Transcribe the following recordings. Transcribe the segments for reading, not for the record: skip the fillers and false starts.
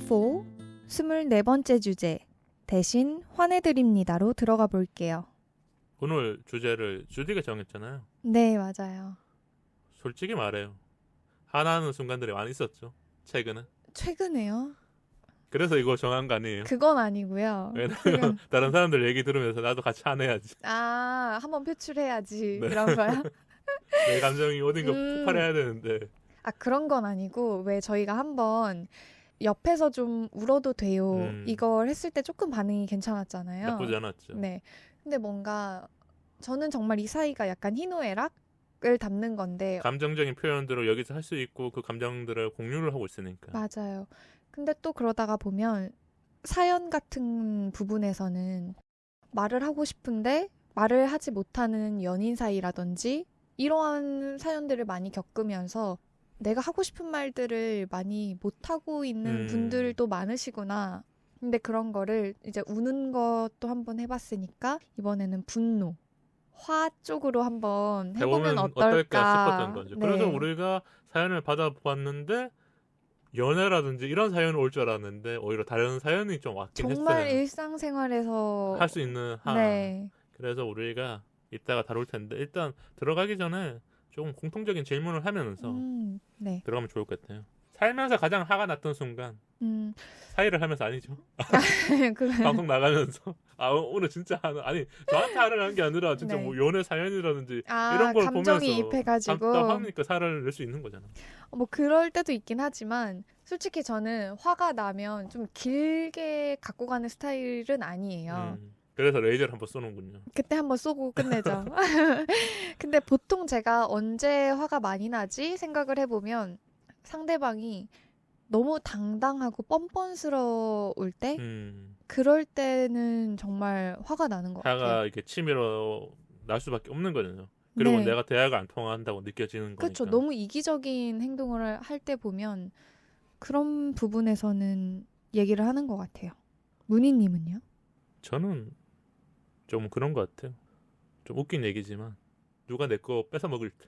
4 24번째 주제 대신 화내드립니다로 들어가 볼게요. 오늘 주제를 주디가 정했잖아요. 네, 맞아요. 솔직히 말해요. 화나는 순간들이 많이 있었죠. 최근에. 최근에요? 그래서 이거 정한 거 아니에요. 그건 아니고요. 왜냐면 다른 사람들 얘기 들으면서 나도 같이 화내야지. 한번 표출해야지. 네. 그런 거야? 내 감정이 어딘가 폭발해야 되는데. 그런 건 아니고 왜 저희가 한번 옆에서 좀 울어도 돼요. 이걸 했을 때 조금 반응이 괜찮았잖아요. 나쁘지 않았죠. 네. 근데 뭔가 저는 정말 이 사이가 약간 희노애락을 담는 건데 감정적인 표현들을 여기서 할 수 있고 그 감정들을 공유를 하고 있으니까. 맞아요. 근데 또 그러다가 보면 사연 같은 부분에서는 말을 하고 싶은데 말을 하지 못하는 연인 사이라든지 이러한 사연들을 많이 겪으면서 내가 하고 싶은 말들을 많이 못하고 있는 분들도 많으시구나. 근데 그런 거를 이제 우는 것도 한번 해봤으니까 이번에는 분노, 화 쪽으로 한번 해보면 어떨까 싶었던 거죠. 네. 그래서 우리가 사연을 받아봤는데 연애라든지 이런 사연이 올 줄 알았는데 오히려 다른 사연이 좀 왔긴 했어요. 정말 일상생활에서 할 수 있는 네. 그래서 우리가 이따가 다룰 텐데 일단 들어가기 전에 조금 공통적인 질문을 하면서 네. 들어가면 좋을 것 같아요. 살면서 가장 화가 났던 순간. 사이를 하면서 아니죠. 방송 나가면서 오늘 진짜 아니 저한테 화를 난 게 아니라 진짜 네. 뭐 연애 사연이라든지 이런 걸 감정이 보면서 입해가지고 답답하니까 화를 낼 수 있는 거잖아. 뭐 그럴 때도 있긴 하지만 솔직히 저는 화가 나면 좀 길게 갖고 가는 스타일은 아니에요. 그래서 레이저를 한번 쏘는군요. 그때 한번 쏘고 끝내죠. 근데 보통 제가 언제 화가 많이 나지 생각을 해보면 상대방이 너무 당당하고 뻔뻔스러울 때 그럴 때는 정말 화가 나는 것 같아요. 화가 이렇게 치밀어 날 수밖에 없는 거잖아요. 그리고 네. 내가 대화가 안 통한다고 느껴지는 거니까. 그렇죠. 너무 이기적인 행동을 할 때 보면 그런 부분에서는 얘기를 하는 것 같아요. 문희님은요? 저는 좀 그런 것 같아요. 좀 웃긴 얘기지만 누가 내 거 뺏어 먹을 때.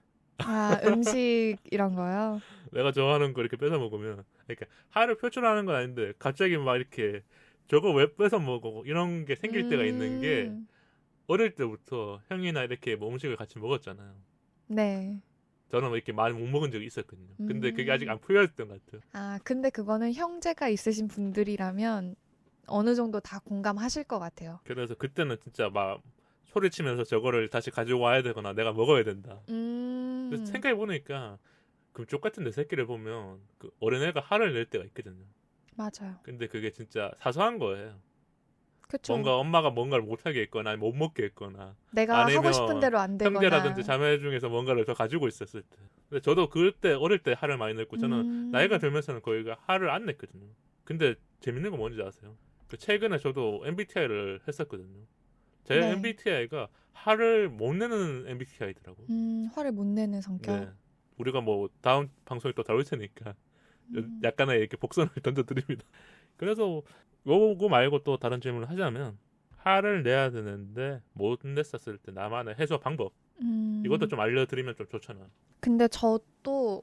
음식 이런 거요? 내가 좋아하는 거 이렇게 뺏어 먹으면 그러니까 화를 표출하는 건 아닌데 갑자기 막 이렇게 저거 왜 뺏어 먹어 이런 게 생길 때가 있는 게 어릴 때부터 형이나 이렇게 뭐 음식을 같이 먹었잖아요. 네. 저는 이렇게 많이 못 먹은 적이 있었거든요. 근데 그게 아직 안 풀렸던 것 같아요. 근데 그거는 형제가 있으신 분들이라면 어느 정도 다 공감하실 것 같아요. 그래서 그때는 진짜 막 소리치면서 저거를 다시 가지고 와야 되거나 내가 먹어야 된다. 그래서 생각해보니까 그 족같은 내 새끼를 보면 그 어린애가 화를 낼 때가 있거든요. 맞아요. 근데 그게 진짜 사소한 거예요. 그쵸. 뭔가 엄마가 뭔가를 못하게 했거나 못 먹게 했거나 내가 하고 싶은 대로 안 되거나 형제라든지 자매 중에서 뭔가를 더 가지고 있었을 때. 근데 저도 그때 어릴 때 화를 많이 냈고 저는 나이가 들면서는 거의 화를 안 냈거든요. 근데 재밌는 거 뭔지 아세요? 최근에 저도 MBTI를 했었거든요. 제 네. MBTI가 화를 못 내는 MBTI더라고. 화를 못 내는 성격. 네. 우리가 뭐 다음 방송에 또 다룰 테니까 약간의 이렇게 복선을 던져드립니다. 그래서 요거 말고 또 다른 질문을 하자면 화를 내야 되는데 못 냈었을 때 나만의 해소 방법 이것도 좀 알려드리면 좀 좋잖아. 근데 저도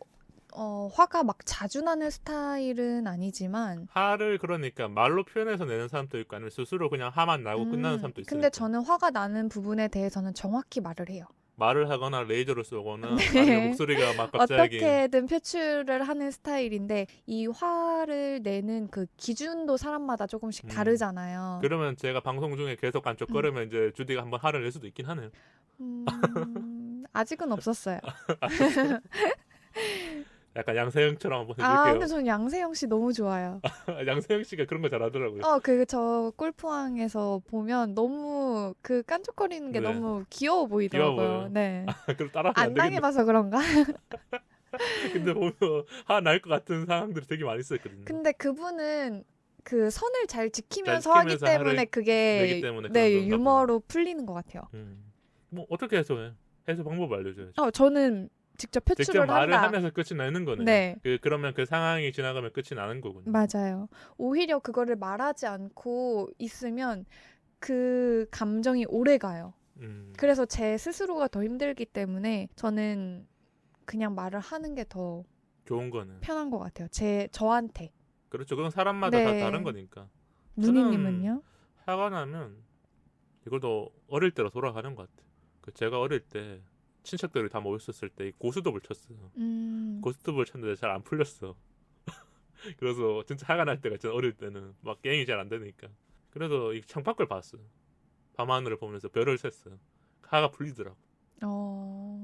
화가 막 자주 나는 스타일은 아니지만 화를 그러니까 말로 표현해서 내는 사람도 있고 아니면 스스로 그냥 화만 나고 끝나는 사람도 있으니까. 근데 저는 화가 나는 부분에 대해서는 정확히 말을 해요. 말을 하거나 레이저를 쏘거나 네. 아니면 목소리가 막 갑자기 어떻게든 표출을 하는 스타일인데 이 화를 내는 그 기준도 사람마다 조금씩 다르잖아요. 그러면 제가 방송 중에 계속 안쪽거리면 이제 주디가 한번 화를 낼 수도 있긴 하네요. 아직은 없었어요. 약간 양세형처럼 한번 근데 해줄게요. 저는 양세형 씨 너무 좋아요. 양세형 씨가 그런 거 잘하더라고요. 저 골프왕에서 보면 너무 그 깐족거리는 게 네. 너무 귀여워 보이더라고요. 귀여워요. 네. 그럼 따라하면 안 안 되겠네. 당해봐서 그런가? 근데 보면 화 날 것 같은 상황들이 되게 많이 있었거든요. 근데 그분은 그 선을 잘 지키면서 잘 하기 지키면서 때문에 내기 그게 때문에 네, 그런 건가 유머로 풀리는 것 같아요. 뭐 어떻게 해소해? 해소 방법 알려줘야죠. 저는 직접 표출을 직접 말을 한다. 하면서 끝이 나는 거네요. 네. 그러면 그 상황이 지나가면 끝이 나는 거군요. 맞아요. 오히려 그거를 말하지 않고 있으면 그 감정이 오래 가요. 그래서 제 스스로가 더 힘들기 때문에 저는 그냥 말을 하는 게 더 좋은 거는 편한 것 같아요. 저한테. 그렇죠. 그건 사람마다 다 네. 다른 거니까. 누니님은요? 화가 나면 이것도 어릴 때로 돌아가는 것 같아요. 제가 어릴 때 친척들이 다 모였었을 때 고스톱을 쳤어요. 고스톱을 쳤는데 잘 안 풀렸어. 그래서 진짜 화가 날 때가 있잖아. 어릴 때는 막 게임이 잘 안 되니까. 그래서 이 창밖을 봤어요. 밤하늘을 보면서 별을 셌어요. 화가 풀리더라고.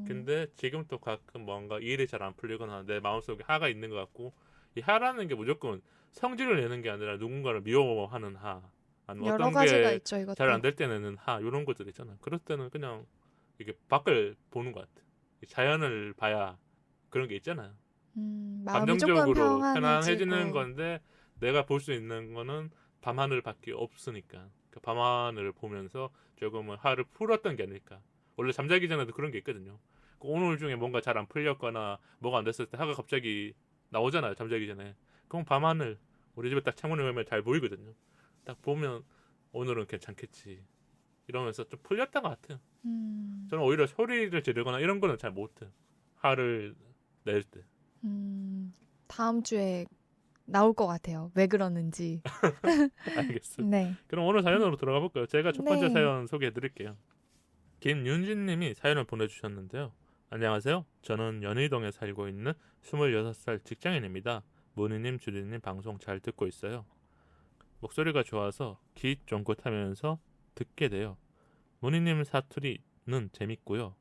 근데 지금 또 가끔 뭔가 일이 잘 안 풀리거나 내 마음속에 화가 있는 것 같고, 이 화라는 게 무조건 성질을 내는 게 아니라 누군가를 미워하는 화, 아니면 여러 어떤 가지가 게 있죠, 이것도. 잘 안 될 때 내는 화, 이런 것들 있잖아. 그럴 때는 그냥 이게 밖을 보는 것 같아. 자연을 봐야 그런 게 있잖아요. 마음이 조금 감정적으로 편안해지는 평안해지고. 건데 내가 볼 수 있는 거는 밤하늘밖에 없으니까 그 밤하늘을 보면서 조금은 화를 풀었던 게 아닐까. 원래 잠자기 전에도 그런 게 있거든요. 오늘 중에 뭔가 잘 안 풀렸거나 뭐가 안 됐을 때 화가 갑자기 나오잖아요. 잠자기 전에. 그럼 밤하늘 우리 집에 딱 창문을 열면 잘 보이거든요. 딱 보면 오늘은 괜찮겠지 이러면서 좀 풀렸던 것 같아요. 저는 오히려 소리를 지르거나 이런 거는 잘 못해요. 화를 낼 때. 다음 주에 나올 것 같아요. 왜 그러는지. 알겠습니다. 네. 그럼 오늘 사연으로 들어가 볼까요? 제가 첫 번째 네. 사연 소개해 드릴게요. 김윤진 님이 사연을 보내주셨는데요. 안녕하세요. 저는 연희동에 살고 있는 26살 직장인입니다. 문희님, 주디님 방송 잘 듣고 있어요. 목소리가 좋아서 귀 쫑긋하면서 듣게 돼요. 문희님 사투리는 재밌고요.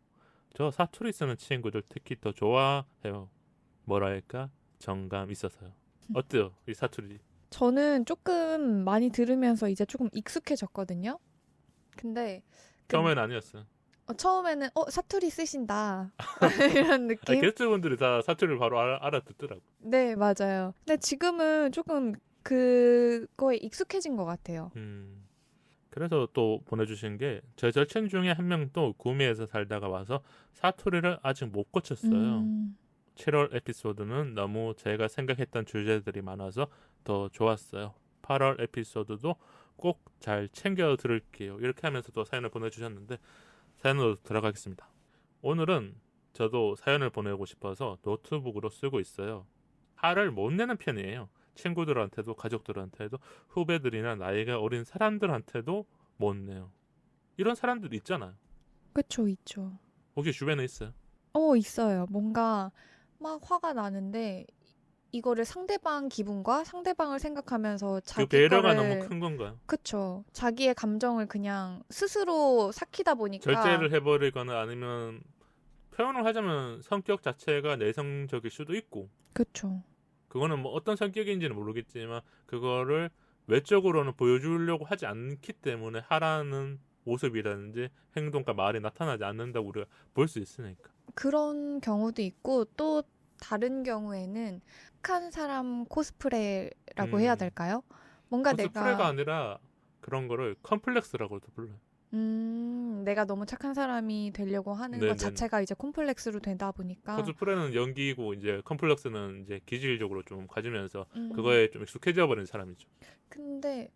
저 사투리 쓰는 친구들 특히 더 좋아해요. 뭐랄까 정감 있어서요. 어때요? 이 사투리. 저는 조금 많이 들으면서 이제 조금 익숙해졌거든요. 근데 처음엔 아니었어요. 처음에는 사투리 쓰신다 이런 느낌? 게스트분들이 다 사투리를 바로 알아듣더라고. 네, 맞아요. 근데 지금은 조금 그거에 익숙해진 것 같아요. 그래서 또 보내주신 게 제 절친 중에 한 명도 구미에서 살다가 와서 사투리를 아직 못 고쳤어요. 7월 에피소드는 너무 제가 생각했던 주제들이 많아서 더 좋았어요. 8월 에피소드도 꼭 잘 챙겨 들을게요. 이렇게 하면서 또 사연을 보내주셨는데 사연으로 들어가겠습니다. 오늘은 저도 사연을 보내고 싶어서 노트북으로 쓰고 있어요. 화를 못 내는 편이에요. 친구들한테도 가족들한테도 후배들이나 나이가 어린 사람들한테도 못 내요. 이런 사람들 있잖아요. 그쵸, 있죠. 혹시 주변에 있어요? 있어요. 뭔가 막 화가 나는데 이거를 상대방 기분과 상대방을 생각하면서 그 자기 배려가 거를 너무 큰 건가요? 그쵸. 자기의 감정을 그냥 스스로 삭히다 보니까 절제를 해버리거나 아니면 표현을 하자면 성격 자체가 내성적일 수도 있고, 그쵸. 그거는 뭐 어떤 성격인지는 모르겠지만 그거를 외적으로는 보여주려고 하지 않기 때문에 하라는 모습이라든지 행동과 말이 나타나지 않는다고 우리가 볼 수 있으니까. 그런 경우도 있고 또 다른 경우에는 착한 사람 코스프레라고 해야 될까요? 뭔가 코스프레가 내가 아니라 그런 거를 컴플렉스라고도 불러요. 내가 너무 착한 사람이 되려고 하는 네네. 것 자체가 이제 콤플렉스로 되다 보니까 코스프레는 연기이고 이제 컴플렉스는 이제 기질적으로 좀 가지면서 음, 그거에 좀 익숙해져 버린 사람이죠. 근데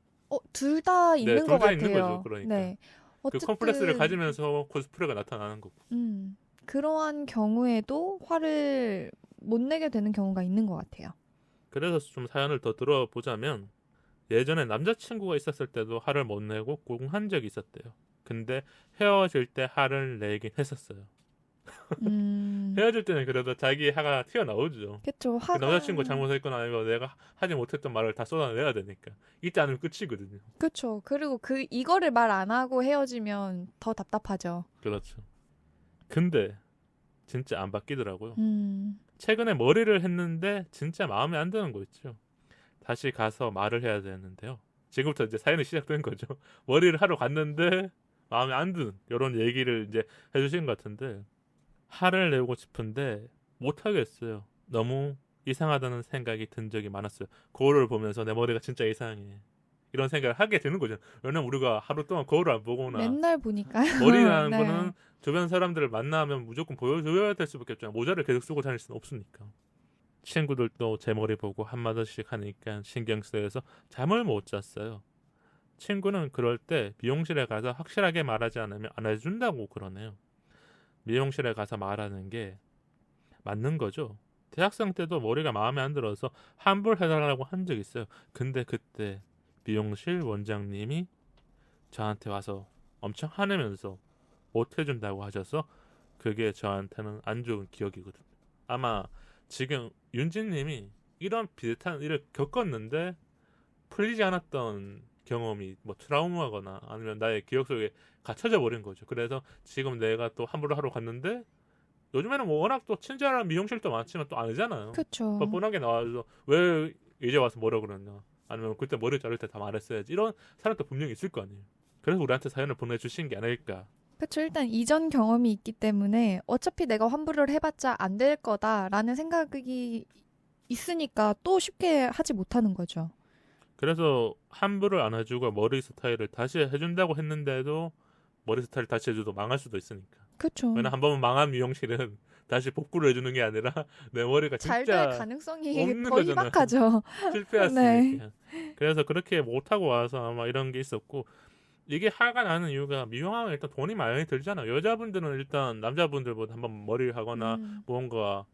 둘 다 있는 둘 것 다 있는 같아요. 거죠, 그러니까. 네. 그 어쨌든 컴플렉스를 가지면서 코스프레가 나타나는 거고. 그러한 경우에도 화를 못 내게 되는 경우가 있는 것 같아요. 그래서 좀 사연을 더 들어보자면 예전에 남자친구가 있었을 때도 화를 못 내고 꽁한 적이 있었대요. 근데 헤어질 때 화를 내긴 했었어요. 헤어질 때는 그래도 자기 화가 튀어나오죠. 그쵸. 그 남자친구 잘못했거나 아니면 내가 하지 못했던 말을 다 쏟아내야 되니까. 이때 않으면 끝이거든요. 그쵸. 그리고 이거를 말 안 하고 헤어지면 더 답답하죠. 그렇죠. 근데 진짜 안 바뀌더라고요. 음, 최근에 머리를 했는데 진짜 마음에 안 드는 거 있죠. 다시 가서 말을 해야 되는데요. 지금부터 이제 사연이 시작된 거죠. 머리를 하러 갔는데 마음에 안 드는 이런 얘기를 이제 해주신 것 같은데 화를 내고 싶은데 못 하겠어요. 너무 이상하다는 생각이 든 적이 많았어요. 거울을 보면서 내 머리가 진짜 이상해. 이런 생각을 하게 되는 거죠. 왜냐면 우리가 하루 동안 거울을 안 보거나 맨날 보니까요. 머리라는 네. 거는 주변 사람들을 만나면 무조건 보여줘야 될 수밖에 없잖아요. 모자를 계속 쓰고 다닐 수는 없으니까. 친구들도 제 머리 보고 한마디씩 하니까 신경 쓰여서 잠을 못 잤어요. 친구는 그럴 때 미용실에 가서 확실하게 말하지 않으면 안 해준다고 그러네요. 미용실에 가서 말하는 게 맞는 거죠. 대학생 때도 머리가 마음에 안 들어서 환불해달라고 한 적이 있어요. 근데 그때 미용실 원장님이 저한테 와서 엄청 화내면서 못 해준다고 하셔서 그게 저한테는 안 좋은 기억이거든요. 아마 지금 윤진님이 이런 비슷한 일을 겪었는데 풀리지 않았던 경험이 뭐 트라우마거나 아니면 나의 기억 속에 갇혀져 버린 거죠. 그래서 지금 내가 또 환불을 하러 갔는데 요즘에는 뭐 워낙 또 친절한 미용실도 많지만 또 아니잖아요. 그쵸. 뻔뻔하게 나와서 왜 이제 와서 뭐라 그러냐, 아니면 그때 머리 자를 때 다 말했어야지, 이런 사람도 분명히 있을 거 아니에요. 그래서 우리한테 사연을 보내주신 게 아닐까. 그쵸. 일단 이전 경험이 있기 때문에 어차피 내가 환불을 해봤자 안 될 거다라는 생각이 있으니까 또 쉽게 하지 못하는 거죠. 그래서 환불을 안 해주고 머리 스타일을 다시 해준다고 했는데도 머리 스타일 다시 해줘도 망할 수도 있으니까. 그쵸. 왜냐면 한 번 망한 미용실은 다시 복구를 해주는 게 아니라 내 머리가 잘 될 진짜 가능성이 없는 더 거잖아요. 희박하죠. 실패했으니까. 그래서 그렇게 못하고 와서 아마 이런 게 있었고, 이게 화가 나는 이유가 미용하면 일단 돈이 많이 들잖아요. 여자분들은 일단 남자분들보다 한번 머리를 하거나 뭔가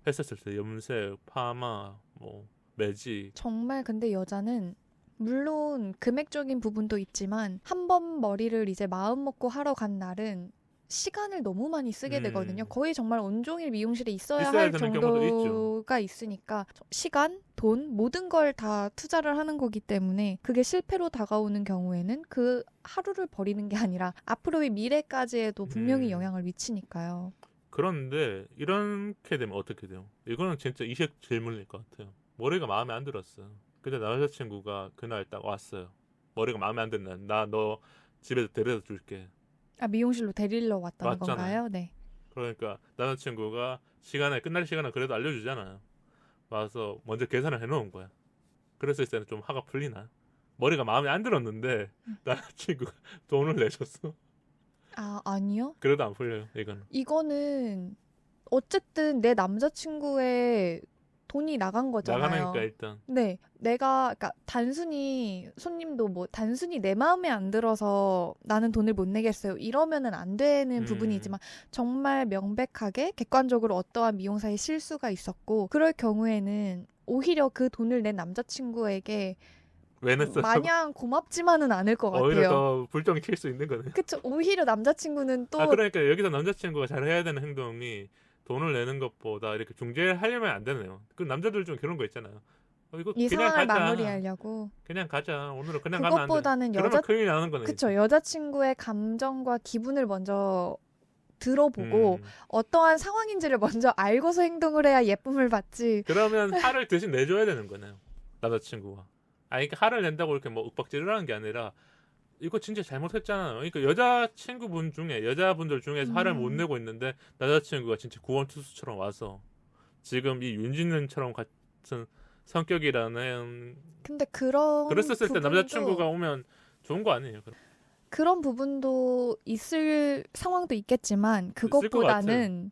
했었을 때 염색, 파마, 뭐 매직. 정말 근데 여자는 물론 금액적인 부분도 있지만 한 번 머리를 이제 마음 먹고 하러 간 날은 시간을 너무 많이 쓰게 되거든요. 거의 정말 온종일 미용실에 있어야 할 되는 경우도 있죠. 정도가 있으니까 시간, 돈, 모든 걸 다 투자를 하는 거기 때문에 그게 실패로 다가오는 경우에는 그 하루를 버리는 게 아니라 앞으로의 미래까지에도 분명히 영향을 미치니까요. 그런데 이렇게 되면 어떻게 돼요? 이거는 진짜 이식 질문일 것 같아요. 머리가 마음에 안 들었어. 근데 남자친구가 그날 딱 왔어요. 머리가 마음에 안 드는 날. 나 너 집에 데려다 줄게. 아, 미용실로 데리러 왔다는 맞잖아요. 건가요? 네. 그러니까 남자친구가 시간에 끝날 시간을 그래도 알려주잖아요. 와서 먼저 계산을 해놓은 거야. 그랬을 때는 좀 화가 풀리나? 머리가 마음에 안 들었는데 남자친구가 돈을 내줬어. 아, 아니요. 그래도 안 풀려요, 이거는. 이거는 어쨌든 내 남자친구의 돈이 나간 거잖아요. 나가니까 일단. 네, 내가 그러니까 단순히 손님도 뭐 단순히 내 마음에 안 들어서 나는 돈을 못 내겠어요. 이러면은 안 되는 부분이지만 정말 명백하게 객관적으로 어떠한 미용사의 실수가 있었고 그럴 경우에는 오히려 그 돈을 낸 남자친구에게 왜 냈어? 마냥 고맙지만은 않을 것 같아요. 오히려 더 불똥이 튈 수 있는 거네. 그쵸. 오히려 남자친구는 또 그러니까 여기서 남자친구가 잘 해야 되는 행동이 돈을 내는 것보다 이렇게 중재하려면 안 되네요. 그 남자들 중 그런 거 있잖아요. 이거 이 그냥 상황을 가자. 마무리하려고. 그냥 가자. 오늘은 그냥 가면 안 돼. 그것보다는 그러면 큰일 나는 거네. 그쵸. 여자친구의 감정과 기분을 먼저 들어보고 어떠한 상황인지를 먼저 알고서 행동을 해야 예쁨을 받지. 그러면 화를 대신 내줘야 되는 거네요. 남자친구가. 그러니까 화를 낸다고 이렇게 뭐 윽박지르라는 게 아니라 이거 진짜 잘못했잖아요. 그러니까 여자분들 중에서 화를 못 내고 있는데 남자친구가 진짜 구원투수처럼 와서 지금 이 윤진은처럼 같은 성격이라는. 근데 그랬었을 때 남자친구가 오면 좋은 거 아니에요? 그런 부분도 있을 상황도 있겠지만 그것보다는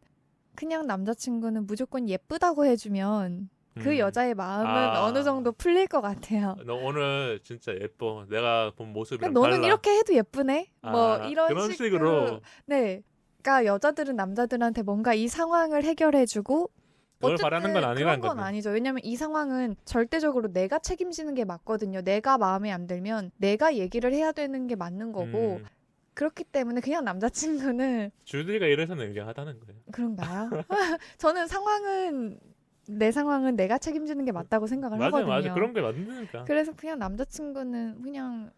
그냥 남자친구는 무조건 예쁘다고 해주면 그 여자의 마음은 어느 정도 풀릴 것 같아요. 너 오늘 진짜 예뻐. 내가 본 모습이랑 너는 달라. 이렇게 해도 예쁘네. 뭐 이런 그런 식으로. 네. 그러니까 여자들은 남자들한테 뭔가 이 상황을 해결해주고 그걸 바라는 건 아니라는 그런 건 아니죠. 왜냐면 이 상황은 절대적으로 내가 책임지는 게 맞거든요. 내가 마음에 안 들면 내가 얘기를 해야 되는 게 맞는 거고 그렇기 때문에 그냥 남자친구는 주디가 이래서는 유명하다는 거예요. 그런가요? 저는 내 상황은 내가 책임지는 게 맞다고 생각을 하거든요. 맞아. 그런 게 맞으니까. 그래서 그냥 남자친구는 그냥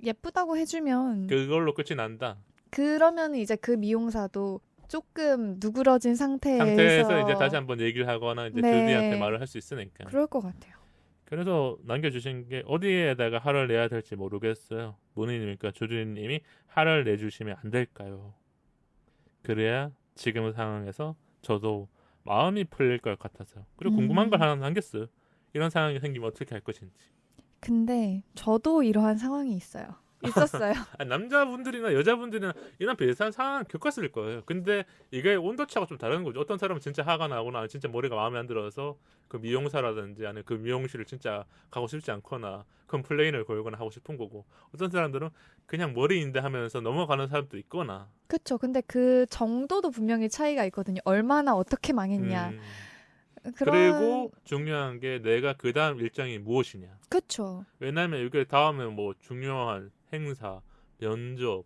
예쁘다고 해주면 그걸로 끝이 난다. 그러면 이제 그 미용사도 조금 누그러진 상태에서 이제 다시 한번 얘기를 하거나 이제 주디한테 말을 할 수 있으니까. 그럴 것 같아요. 그래서 남겨주신 게 어디에다가 화를 내야 될지 모르겠어요. 문희님이니까 조주님이 화를 내주시면 안 될까요? 그래야 지금 상황에서 저도 마음이 풀릴 것 같아서요. 그리고 궁금한 걸 하나 남겼어요. 이런 상황이 생기면 어떻게 할 것인지. 근데 저도 이러한 상황이 있었어요. 남자분들이나 여자분들이나 이런 비슷한 상황 겪었을 거예요. 근데 이게 온도차가 좀 다른 거죠. 어떤 사람은 진짜 화가 나거나 진짜 머리가 마음에 안 들어서 그 미용사라든지 아니면 그 미용실을 진짜 가고 싶지 않거나 컴플레인을 걸거나 하고 싶은 거고, 어떤 사람들은 그냥 머리인데 하면서 넘어가는 사람도 있거나. 그렇죠. 근데 그 정도도 분명히 차이가 있거든요. 얼마나 어떻게 망했냐. 그리고 중요한 게 내가 그 다음 일정이 무엇이냐. 그쵸. 왜냐면 이게 다음에 뭐 중요한 행사, 면접,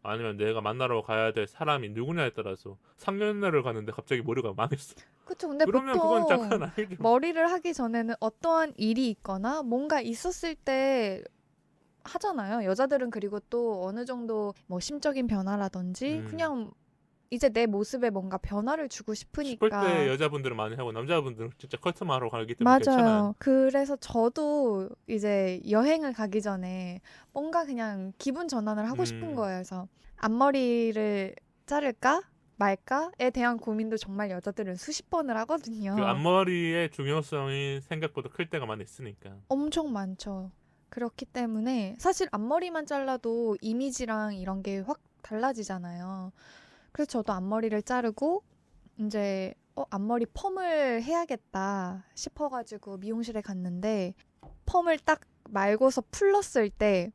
아니면 내가 만나러 가야 될 사람이 누구냐에 따라서 상견례를 가는데 갑자기 머리가 망했어. 그쵸. 근데 그러면 그건 보통 잠깐 아니죠. 머리를 하기 전에는 어떠한 일이 있거나 뭔가 있었을 때 하잖아요. 여자들은 그리고 또 어느 정도 뭐 심적인 변화라든지 그냥 이제 내 모습에 뭔가 변화를 주고 싶을 때 싶으니까. 여자분들은 많이 하고 남자분들은 진짜 커트하러 가기 때문에 괜찮아요. 맞아요. 그래서 저도 이제 여행을 가기 전에 뭔가 그냥 기분 전환을 하고 싶은 거예요. 그래서 앞머리를 자를까 말까에 대한 고민도 정말 여자들은 수십 번을 하거든요. 그 앞머리의 중요성이 생각보다 클 때가 많이 있으니까. 엄청 많죠. 그렇기 때문에 사실 앞머리만 잘라도 이미지랑 이런 게 확 달라지잖아요. 그래서 저도 앞머리를 자르고 이제 앞머리 펌을 해야겠다 싶어가지고 미용실에 갔는데 펌을 딱 말고서 풀렀을 때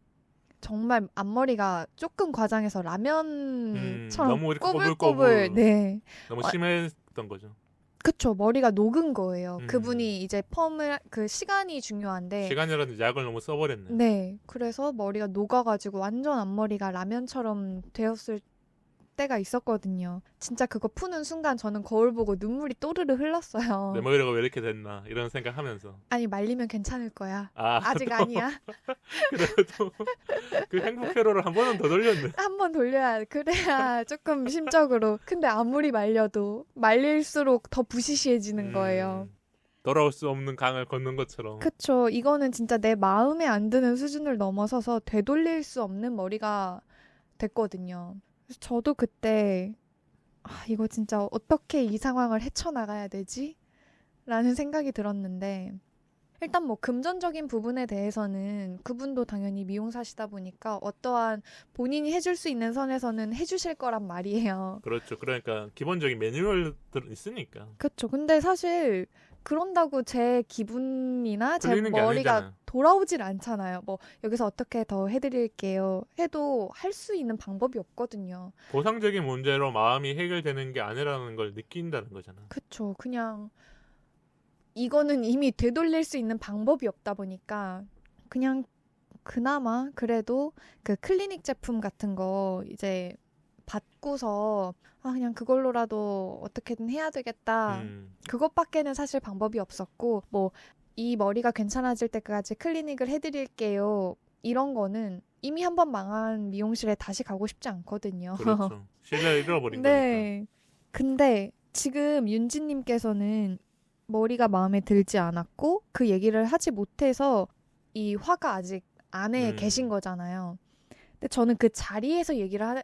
정말 앞머리가 조금 과장해서 라면처럼 너무 이렇게 꼬불꼬불. 꼬불꼬불. 네. 너무 심했던 거죠. 그쵸. 머리가 녹은 거예요. 그분이 이제 펌을 그 시간이 중요한데 시간이라든지 약을 너무 써버렸네. 네. 그래서 머리가 녹아가지고 완전 앞머리가 라면처럼 되었을 때가 있었거든요. 진짜 그거 푸는 순간 저는 거울 보고 눈물이 또르르 흘렀어요. 내 머리가 왜 이렇게 됐나 이런 생각하면서. 아니 말리면 괜찮을 거야. 아, 아직 아니야. 그래도 그 행복 회로를 한 번은 더 돌렸네. 한 번 돌려야 그래야 조금 심적으로. 근데 아무리 말려도 말릴수록 더 부시시해지는 거예요. 돌아올 수 없는 강을 건넌 것처럼. 그쵸. 이거는 진짜 내 마음에 안 드는 수준을 넘어서서 되돌릴 수 없는 머리가 됐거든요. 그래서 저도 그때 이거 진짜 어떻게 이 상황을 헤쳐나가야 되지? 라는 생각이 들었는데 일단 뭐 금전적인 부분에 대해서는 그분도 당연히 미용사시다 보니까 어떠한 본인이 해줄 수 있는 선에서는 해주실 거란 말이에요. 그렇죠. 그러니까 기본적인 매뉴얼들은 있으니까. 그렇죠. 근데 사실 그런다고 제 기분이나 제 풀리는 게 머리가 아니잖아요. 돌아오질 않잖아요. 뭐 여기서 어떻게 더 해드릴게요 해도 할 수 있는 방법이 없거든요. 보상적인 문제로 마음이 해결되는 게 아니라는 걸 느낀다는 거잖아. 그쵸. 그냥 이거는 이미 되돌릴 수 있는 방법이 없다 보니까 그냥 그나마 그래도 그 클리닉 제품 같은 거 이제 받고서 그냥 그걸로라도 어떻게든 해야 되겠다. 그것밖에는 사실 방법이 없었고 뭐 이 머리가 괜찮아질 때까지 클리닉을 해드릴게요. 이런 거는 이미 한번 망한 미용실에 다시 가고 싶지 않거든요. 그렇죠. 신뢰를 잃어버린 거니까. 네. 근데 지금 윤지님께서는 머리가 마음에 들지 않았고 그 얘기를 하지 못해서 이 화가 아직 안에 계신 거잖아요. 근데 저는 그 자리에서 얘기를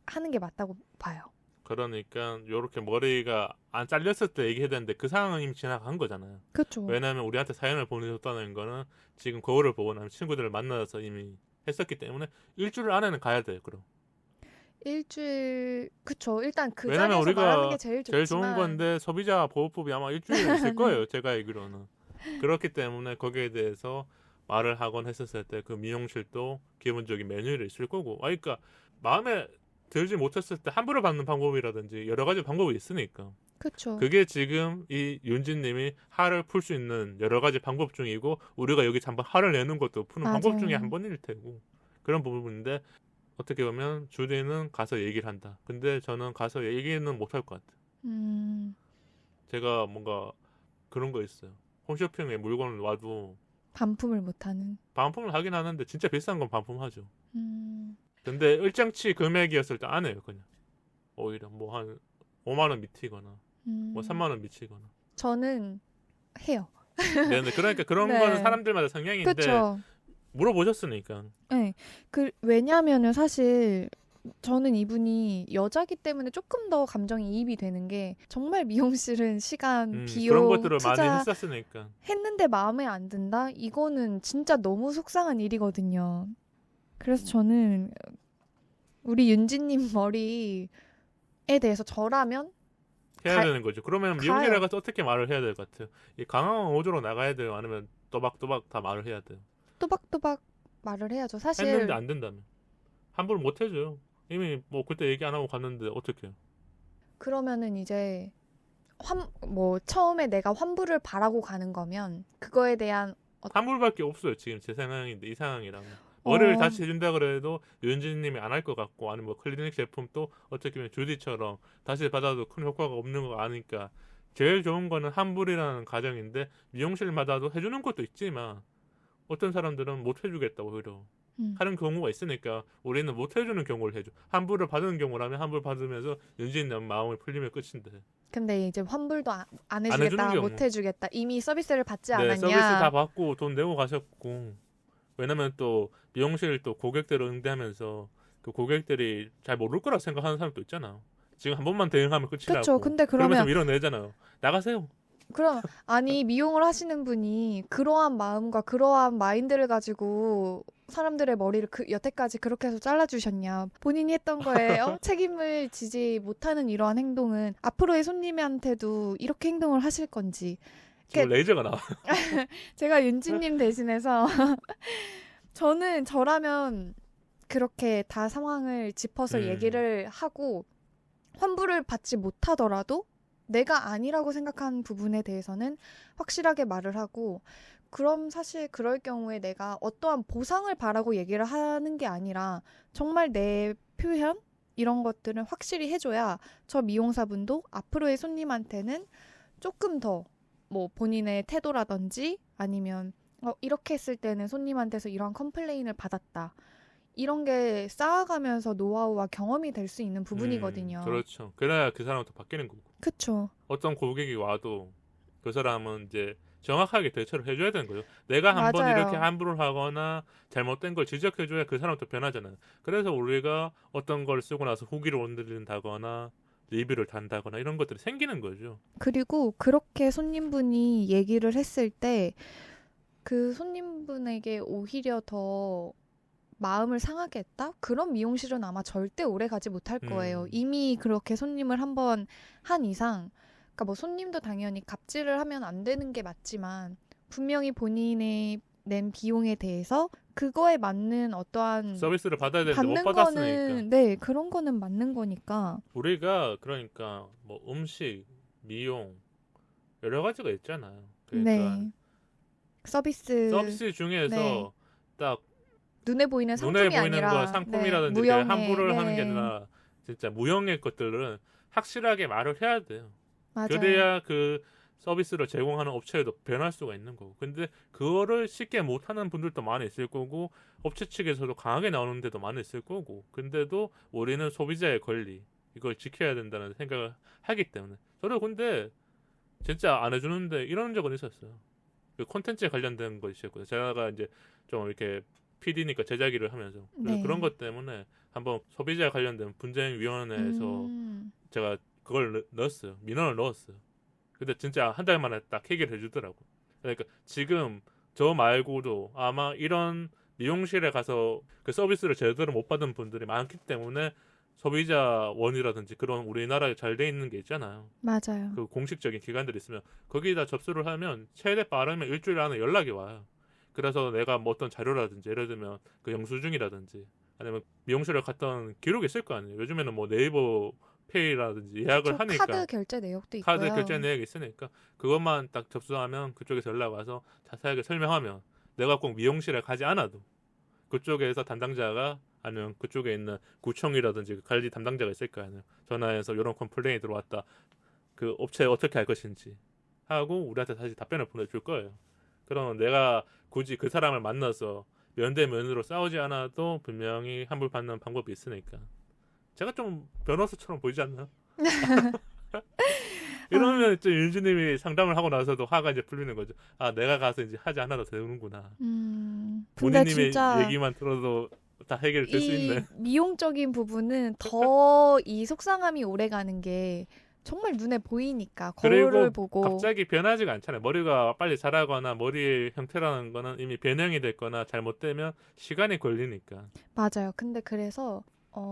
하는 게 맞다고 봐요. 그러니까 요렇게 머리가 안 잘렸을 때 얘기해야 되는데 그 상황은 이미 지나간 거잖아요. 그렇죠. 왜냐하면 우리한테 사연을 보내줬다는 거는 지금 거울을 보거나 친구들을 만나서 이미 했었기 때문에 일주일 안에는 가야 돼요. 그럼. 일주일 그쵸. 일단 그 왜냐면 자리에서 말하는 우리가 게 제일 제일 좋지만 좋은 건데 소비자 보호법이 아마 일주일은 있을 거예요. 제가 알기로는. 그렇기 때문에 거기에 대해서 말을 하곤 했었을 때 그 미용실도 기본적인 매뉴얼이 있을 거고. 그러니까 마음에 들지 못했을 때 환불을 받는 방법이라든지 여러 가지 방법이 있으니까. 그쵸. 그게 지금 이 윤진님이 화를 풀 수 있는 여러 가지 방법 중이고 우리가 여기 한번 화를 내는 것도 푸는 맞아요. 방법 중에 한 번일 테고 그런 부분인데 어떻게 보면 주디는 가서 얘기를 한다. 근데 저는 가서 얘기는 못할 것 같아요. 제가 뭔가 그런 거 있어요. 홈쇼핑에 물건을 와도 반품을 못하는. 반품을 하긴 하는데 진짜 비싼 건 반품하죠. 근데 일정치 금액이었을 때 안 해요. 그냥 오히려 뭐 한 5만 원 미치거나 뭐 3만 원 미치거나. 저는 해요. 네, 그러니까 그런 네. 거는 사람들마다 성향인데 그쵸. 물어보셨으니까. 네. 왜냐면은 사실 저는 이분이 여자기 때문에 조금 더 감정이입이 되는 게 정말 미용실은 시간, 비용, 그런 것들을 많이 투자 했었으니까. 했는데 마음에 안 든다? 이거는 진짜 너무 속상한 일이거든요. 그래서 저는 우리 윤지님 머리에 대해서 저라면 해야 되는 거죠. 그러면 가요. 미용실에 가서 어떻게 말을 해야 될 것 같아요? 이 강한 어조로 나가야 돼요? 아니면 또박또박 다 말을 해야 돼요? 또박또박 말을 해야죠. 사실 했는데 안 된다면 환불 못 해줘요. 이미 뭐 그때 얘기 안 하고 갔는데 어떡해요? 그러면은 이제 처음에 내가 환불을 바라고 가는 거면 그거에 대한 환불밖에 없어요. 지금 제 상황인데 이 상황이라면. 머리를 어, 다시 해준다 그래도 윤진님이 안 할 것 같고 아니면 뭐 클리닉 제품 또 어떻게 보면 주디처럼 다시 받아도 큰 효과가 없는 거 아니까 제일 좋은 거는 환불이라는 과정인데 미용실마다도 해주는 것도 있지만 어떤 사람들은 못 해주겠다고 오히려 하는 경우가 있으니까 우리는 못 해주는 경우를 해줘. 환불을 받는 경우라면 환불 받으면서 윤진님 마음을 풀리면 끝인데 근데 이제 환불도 안 안 해주겠다, 해주는 경우. 못 해주겠다. 이미 서비스를 받지 네, 서비스 않았냐. 다 받고 돈 내고 가셨고 왜냐면 또 미용실 또 고객들을 응대하면서 그 고객들이 잘 모를 거라 생각하는 사람도 있잖아. 지금 한 번만 대응하면 끝이라고. 그쵸. 근데 그러면서 그러면 밀어내잖아요. 나가세요. 그럼 아니 미용을 하시는 분이 그러한 마음과 그러한 마인드를 가지고 사람들의 머리를 여태까지 그렇게 해서 잘라주셨냐. 본인이 했던 거예요. 책임을 지지 못하는 이러한 행동은 앞으로의 손님한테도 이렇게 행동을 하실 건지. 지금 레이저가 나와. 제가 윤지님 대신해서 저라면 그렇게 다 상황을 짚어서 얘기를 하고 환불을 받지 못하더라도 내가 아니라고 생각하는 부분에 대해서는 확실하게 말을 하고 그럼 사실 그럴 경우에 내가 어떠한 보상을 바라고 얘기를 하는 게 아니라 정말 내 표현 이런 것들은 확실히 해줘야 저 미용사분도 앞으로의 손님한테는 조금 더 뭐 본인의 태도라든지 아니면 이렇게 했을 때는 손님한테서 이런 컴플레인을 받았다. 이런 게 쌓아가면서 노하우와 경험이 될 수 있는 부분이거든요. 그렇죠. 그래야 그 사람도 바뀌는 거고. 그쵸. 어떤 고객이 와도 그 사람은 이제 정확하게 대처를 해줘야 되는 거죠. 내가 한번 맞아요. 이렇게 환불을 하거나 잘못된 걸 지적해줘야 그 사람도 변하잖아요. 그래서 우리가 어떤 걸 쓰고 나서 후기를 올린다거나 리뷰를 단다거나 이런 것들이 생기는 거죠. 그리고 그렇게 손님분이 얘기를 했을 때 그 손님분에게 오히려 더 마음을 상하게 했다? 그런 미용실은 아마 절대 오래 가지 못할 거예요. 이미 그렇게 손님을 한번 한 이상, 그러니까 뭐 손님도 당연히 갑질을 하면 안 되는 게 맞지만 분명히 본인의 낸 비용에 대해서 그거에 맞는 어떠한 서비스를 받아야 되는데 못 받는 받았으니까. 거는 네 그런 거는 맞는 거니까. 우리가 그러니까 뭐 음식, 미용 여러 가지가 있잖아요. 그러니까 네 서비스 중에서 네. 딱 눈에 보이는 상품이 눈에 보이는 아니라 거 상품이라든지 네, 무형의, 환불을 하는 게 네. 아니라 진짜 무형의 것들은 확실하게 말을 해야 돼요. 맞아요. 그래야 그 서비스를 제공하는 업체에도 변할 수가 있는 거고. 근데 그거를 쉽게 못하는 분들도 많이 있을 거고 업체 측에서도 강하게 나오는 데도 많이 있을 거고. 근데도 우리는 소비자의 권리 이걸 지켜야 된다는 생각을 하기 때문에 저도 근데 진짜 안 해주는데 이런 적은 있었어요. 그 콘텐츠에 관련된 거 있었거든요. 제가 이제 좀 이렇게 PD니까 제작일을 하면서 그래서 네. 그런 것 때문에 한번 소비자에 관련된 분쟁위원회에서 제가 그걸 넣었어요. 민원을 넣었어요. 근데 진짜 한 달 만에 딱 해결해 주더라고. 그러니까 지금 저 말고도 아마 이런 미용실에 가서 그 서비스를 제대로 못 받은 분들이 많기 때문에 소비자원이라든지 그런 우리나라에 잘 돼 있는 게 있잖아요. 맞아요. 그 공식적인 기관들이 있으면 거기다 접수를 하면 최대 빠르면 일주일 안에 연락이 와요. 그래서 내가 뭐 어떤 자료라든지 예를 들면 그 영수증이라든지 아니면 미용실에 갔던 기록이 있을 거 아니에요. 요즘에는 뭐 네이버 페이라든지 예약을 하니까 카드 결제 내역도 있고요. 카드 결제 내역이 있으니까 그것만 딱 접수하면 그쪽에서 연락 와서 자세하게 설명하면 내가 꼭 미용실에 가지 않아도 그쪽에서 담당자가 아니면 그쪽에 있는 구청이라든지 그 관리 담당자가 있을 거 아니에요. 전화해서 이런 컴플레인이 들어왔다. 그 업체 어떻게 할 것인지 하고 우리한테 다시 답변을 보내줄 거예요. 그러면 내가 굳이 그 사람을 만나서 면대면으로 싸우지 않아도 분명히 환불받는 방법이 있으니까. 제가 좀 변호사처럼 보이지 않나요? 이러면 좀 윤주님이 상담을 하고 나서도 화가 이제 풀리는 거죠. 아, 내가 가서 이제 하지 않아도 되는구나. 근데 본인님의 진짜 얘기만 들어도 다 해결될 수 있네. 미용적인 부분은 더 이 속상함이 오래 가는 게 정말 눈에 보이니까 거울을 그리고 보고 갑자기 변하지가 않잖아요. 머리가 빨리 자라거나 머리의 형태라는 거는 이미 변형이 됐거나 잘못되면 시간이 걸리니까. 맞아요. 근데 그래서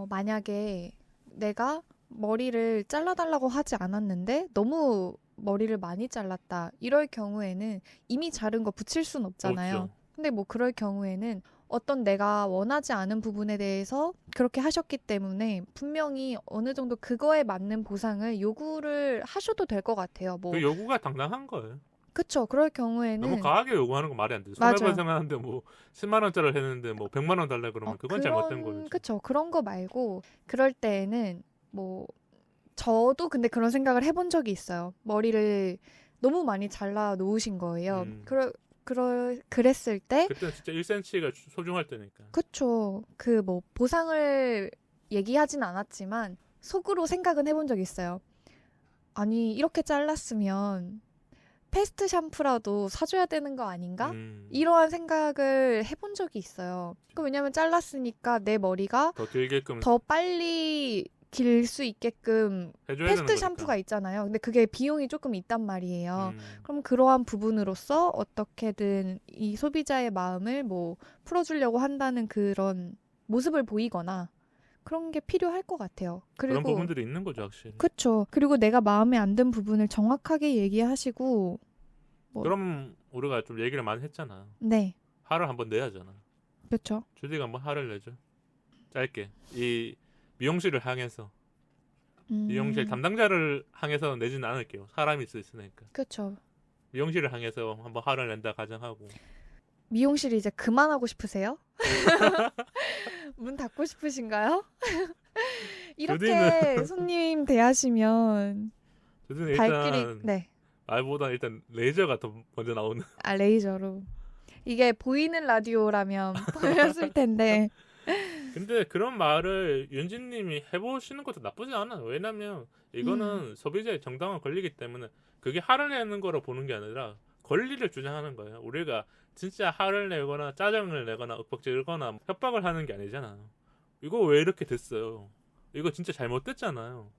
만약에 내가 머리를 잘라달라고 하지 않았는데 너무 머리를 많이 잘랐다. 이럴 경우에는 이미 자른 거 붙일 순 없잖아요. 없죠. 근데 뭐 그럴 경우에는 어떤 내가 원하지 않은 부분에 대해서 그렇게 하셨기 때문에 분명히 어느 정도 그거에 맞는 보상을 요구를 하셔도 될 것 같아요. 뭐 그 요구가 당당한 거예요. 그쵸. 그럴 너무 경우에는 과하게 요구하는 건 말이 안 돼. 맞아요. 손해배상하는데 뭐 10만 원짜리를 했는데 뭐 100만 원 달라 그러면 그건 잘못된 거죠. 그쵸. 그런 거 말고 그럴 때에는 뭐 저도 근데 그런 생각을 해본 적이 있어요. 머리를 너무 많이 잘라 놓으신 거예요. 그랬을 때 그때는 진짜 1cm가 소중할 때니까. 그쵸. 그 뭐 보상을 얘기하진 않았지만 속으로 생각은 해본 적이 있어요. 아니 이렇게 잘랐으면 패스트 샴푸라도 사줘야 되는 거 아닌가? 이러한 생각을 해본 적이 있어요. 왜냐면 잘랐으니까 내 머리가 더 길게끔 더 빨리 길 수 있게끔 해줘야 되는 패스트 거니까. 샴푸가 있잖아요. 근데 그게 비용이 조금 있단 말이에요. 그럼 그러한 부분으로서 어떻게든 이 소비자의 마음을 뭐 풀어주려고 한다는 그런 모습을 보이거나 그런 게 필요할 것 같아요. 그런 그리고 부분들이 있는 거죠, 확실히. 그쵸. 그리고 내가 마음에 안 든 부분을 정확하게 얘기하시고 뭐 그럼 우리가 좀 얘기를 많이 했잖아. 네. 화를 한번 내야잖아. 그쵸. 주디가 한번 화를 내죠. 짧게. 이 미용실을 향해서. 미용실 담당자를 향해서 내지는 않을게요. 사람이 있으니까. 그쵸. 미용실을 향해서 한번 화를 낸다 가정하고. 미용실 이제 그만하고 싶으세요? 문 닫고 싶으신가요? 이렇게 손님 대하시면 주디는 발길이 일단 네. 말보다 일단 레이저가 더 먼저 나오는. 레이저로. 이게 보이는 라디오라면 보였을 텐데. 근데 그런 말을 윤진님이 해보시는 것도 나쁘지 않아요. 왜냐면 이거는 소비자의 정당한 권리이기 때문에 그게 화를 내는 거로 보는 게 아니라 권리를 주장하는 거예요. 우리가 진짜 화를 내거나 짜증을 내거나 윽박지르거나 협박을 하는 게 아니잖아요. 이거 왜 이렇게 됐어요? 이거 진짜 잘못됐잖아요.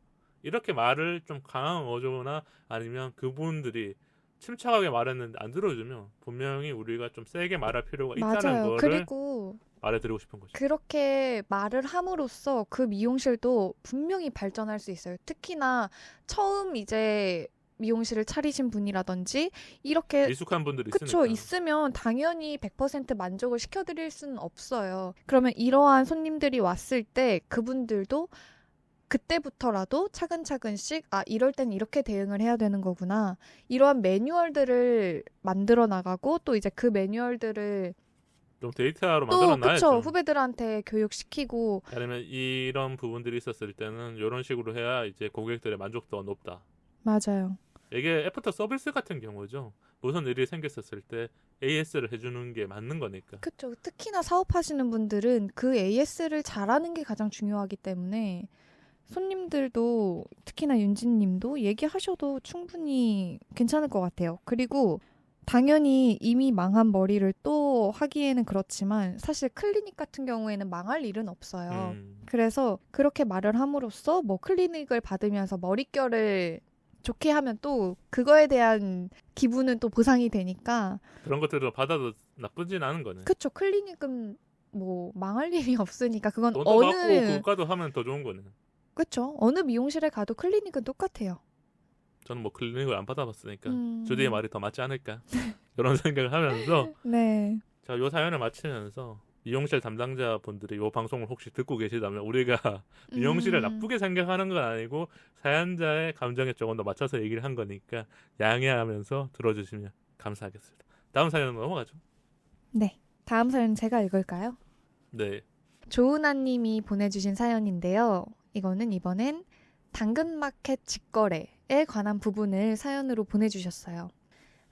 이렇게 말을 좀 강한 어조나 아니면 그분들이 침착하게 말했는데 안 들어주면 분명히 우리가 좀 세게 말할 필요가 있다는 맞아요. 거를 그리고 말해드리고 싶은 거죠. 그렇게 말을 함으로써 그 미용실도 분명히 발전할 수 있어요. 특히나 처음 이제 미용실을 차리신 분이라든지 이렇게 미숙한 분들이 그쵸 있으니까. 있으면 당연히 100% 만족을 시켜드릴 수는 없어요. 그러면 이러한 손님들이 왔을 때 그분들도 그때부터라도 차근차근씩 이럴 땐 이렇게 대응을 해야 되는 거구나. 이러한 매뉴얼들을 만들어 나가고 또 이제 그 매뉴얼들을 좀 데이터로 또 만들어놔야죠. 그쵸 후배들한테 교육시키고 아니면 이런 부분들이 있었을 때는 이런 식으로 해야 이제 고객들의 만족도가 높다. 맞아요. 이게 애프터 서비스 같은 경우죠. 무슨 일이 생겼었을 때 AS를 해주는 게 맞는 거니까. 그쵸. 특히나 사업하시는 분들은 그 AS를 잘하는 게 가장 중요하기 때문에 손님들도 특히나 윤진님도 얘기하셔도 충분히 괜찮을 것 같아요. 그리고 당연히 이미 망한 머리를 또 하기에는 그렇지만 사실 클리닉 같은 경우에는 망할 일은 없어요. 그래서 그렇게 말을 함으로써 뭐 클리닉을 받으면서 머릿결을 좋게 하면 또 그거에 대한 기분은 또 보상이 되니까 그런 것들을 받아도 나쁘진 않은 거네. 그쵸. 클리닉은 뭐 망할 일이 없으니까 그건 돈도 받고 국가도 하면 더 좋은 거네. 그쵸. 어느 미용실에 가도 클리닉은 똑같아요. 저는 뭐 클리닉을 안 받아봤으니까 주디의 말이 더 맞지 않을까 이런 생각을 하면서 네. 자, 요 사연을 마치면서 미용실 담당자분들이 요 방송을 혹시 듣고 계시다면 우리가 미용실을 나쁘게 생각하는 건 아니고 사연자의 감정에 조금 더 맞춰서 얘기를 한 거니까 양해하면서 들어주시면 감사하겠습니다. 다음 사연으로 넘어가죠. 네. 다음 사연 제가 읽을까요? 네. 조은아님이 보내주신 사연인데요. 이번엔 당근마켓 직거래에 관한 부분을 사연으로 보내주셨어요.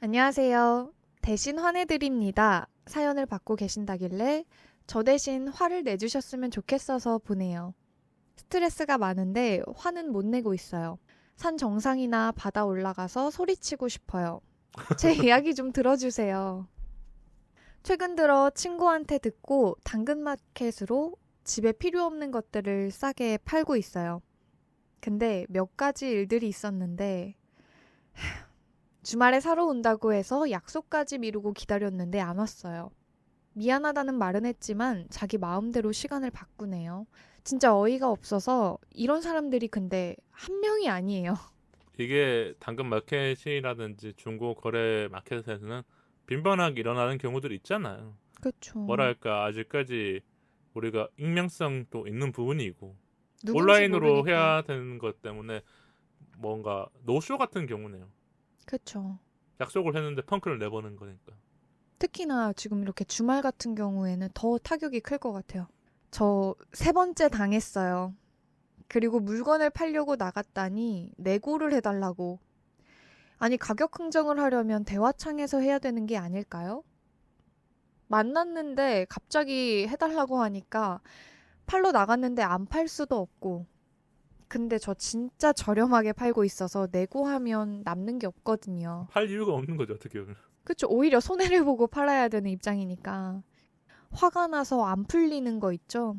안녕하세요. 대신 화내드립니다. 사연을 받고 계신다길래 저 대신 화를 내주셨으면 좋겠어서 보내요. 스트레스가 많은데 화는 못 내고 있어요. 산 정상이나 바다 올라가서 소리치고 싶어요. 제 이야기 좀 들어주세요. 최근 들어 친구한테 듣고 당근마켓으로 집에 필요 없는 것들을 싸게 팔고 있어요. 근데 몇 가지 일들이 있었는데 주말에 사러 온다고 해서 약속까지 미루고 기다렸는데 안 왔어요. 미안하다는 말은 했지만 자기 마음대로 시간을 바꾸네요. 진짜 어이가 없어서 이런 사람들이 근데 한 명이 아니에요. 이게 당근 마켓이라든지 중고 거래 마켓에서는 빈번하게 일어나는 경우들이 있잖아요. 그렇죠. 뭐랄까 아직까지 우리가 익명성도 있는 부분이고 누군지 온라인으로 모르니까. 해야 되는 것 때문에 뭔가 노쇼 같은 경우네요. 그렇죠. 약속을 했는데 펑크를 내보는 거니까. 특히나 지금 이렇게 주말 같은 경우에는 더 타격이 클 것 같아요. 저 3번째 당했어요. 그리고 물건을 팔려고 나갔다니 내고를 해달라고. 아니, 가격 흥정을 하려면 대화창에서 해야 되는 게 아닐까요? 만났는데 갑자기 해달라고 하니까 팔러 나갔는데 안 팔 수도 없고. 근데 저 진짜 저렴하게 팔고 있어서 내고하면 남는 게 없거든요. 팔 이유가 없는 거죠, 어떻게 보면. 그쵸. 오히려 손해를 보고 팔아야 되는 입장이니까. 화가 나서 안 풀리는 거 있죠?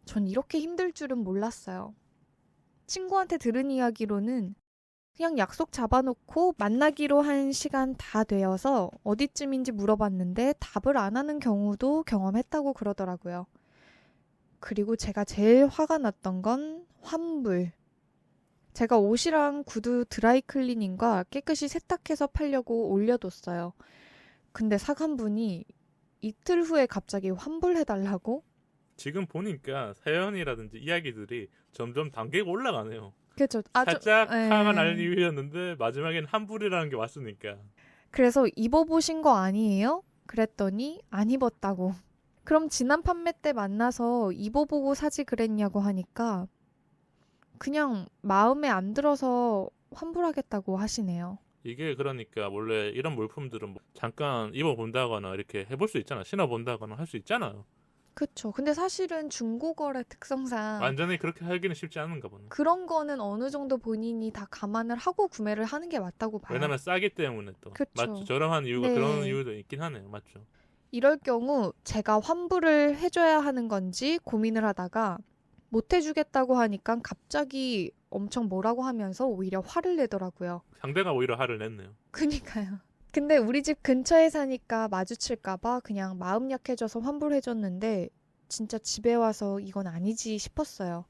전 이렇게 힘들 줄은 몰랐어요. 친구한테 들은 이야기로는 그냥 약속 잡아놓고 만나기로 한 시간 다 되어서 어디쯤인지 물어봤는데 답을 안 하는 경우도 경험했다고 그러더라고요. 그리고 제가 제일 화가 났던 건 환불. 제가 옷이랑 구두 드라이클리닝과 깨끗이 세탁해서 팔려고 올려뒀어요. 근데 사간분이 이틀 후에 갑자기 환불해달라고? 지금 보니까 사연이라든지 이야기들이 점점 단계가 올라가네요. 그렇죠. 살짝 예. 화가 날 이유였는데 마지막엔 환불이라는 게 왔으니까. 그래서 입어보신 거 아니에요? 그랬더니 안 입었다고. 그럼 지난 판매 때 만나서 입어보고 사지 그랬냐고 하니까 그냥 마음에 안 들어서 환불하겠다고 하시네요. 이게 그러니까 원래 이런 물품들은 뭐 잠깐 입어본다거나 이렇게 해볼 수 있잖아. 신어본다거나 할 수 있잖아요. 그쵸. 근데 사실은 중고거래 특성상 완전히 그렇게 하기는 쉽지 않은가 보네. 그런 거는 어느 정도 본인이 다 감안을 하고 구매를 하는 게 맞다고 봐요. 왜냐면 싸기 때문에 또. 그쵸. 맞죠. 저렴한 이유가 네. 그런 이유도 있긴 하네요. 맞죠. 이럴 경우 제가 환불을 해줘야 하는 건지 고민을 하다가 못 해주겠다고 하니까 갑자기 엄청 뭐라고 하면서 오히려 화를 내더라고요. 상대가 오히려 화를 냈네요. 그니까요. 근데 우리 집 근처에 사니까 마주칠까봐 그냥 마음 약해져서 환불해줬는데 진짜 집에 와서 이건 아니지 싶었어요.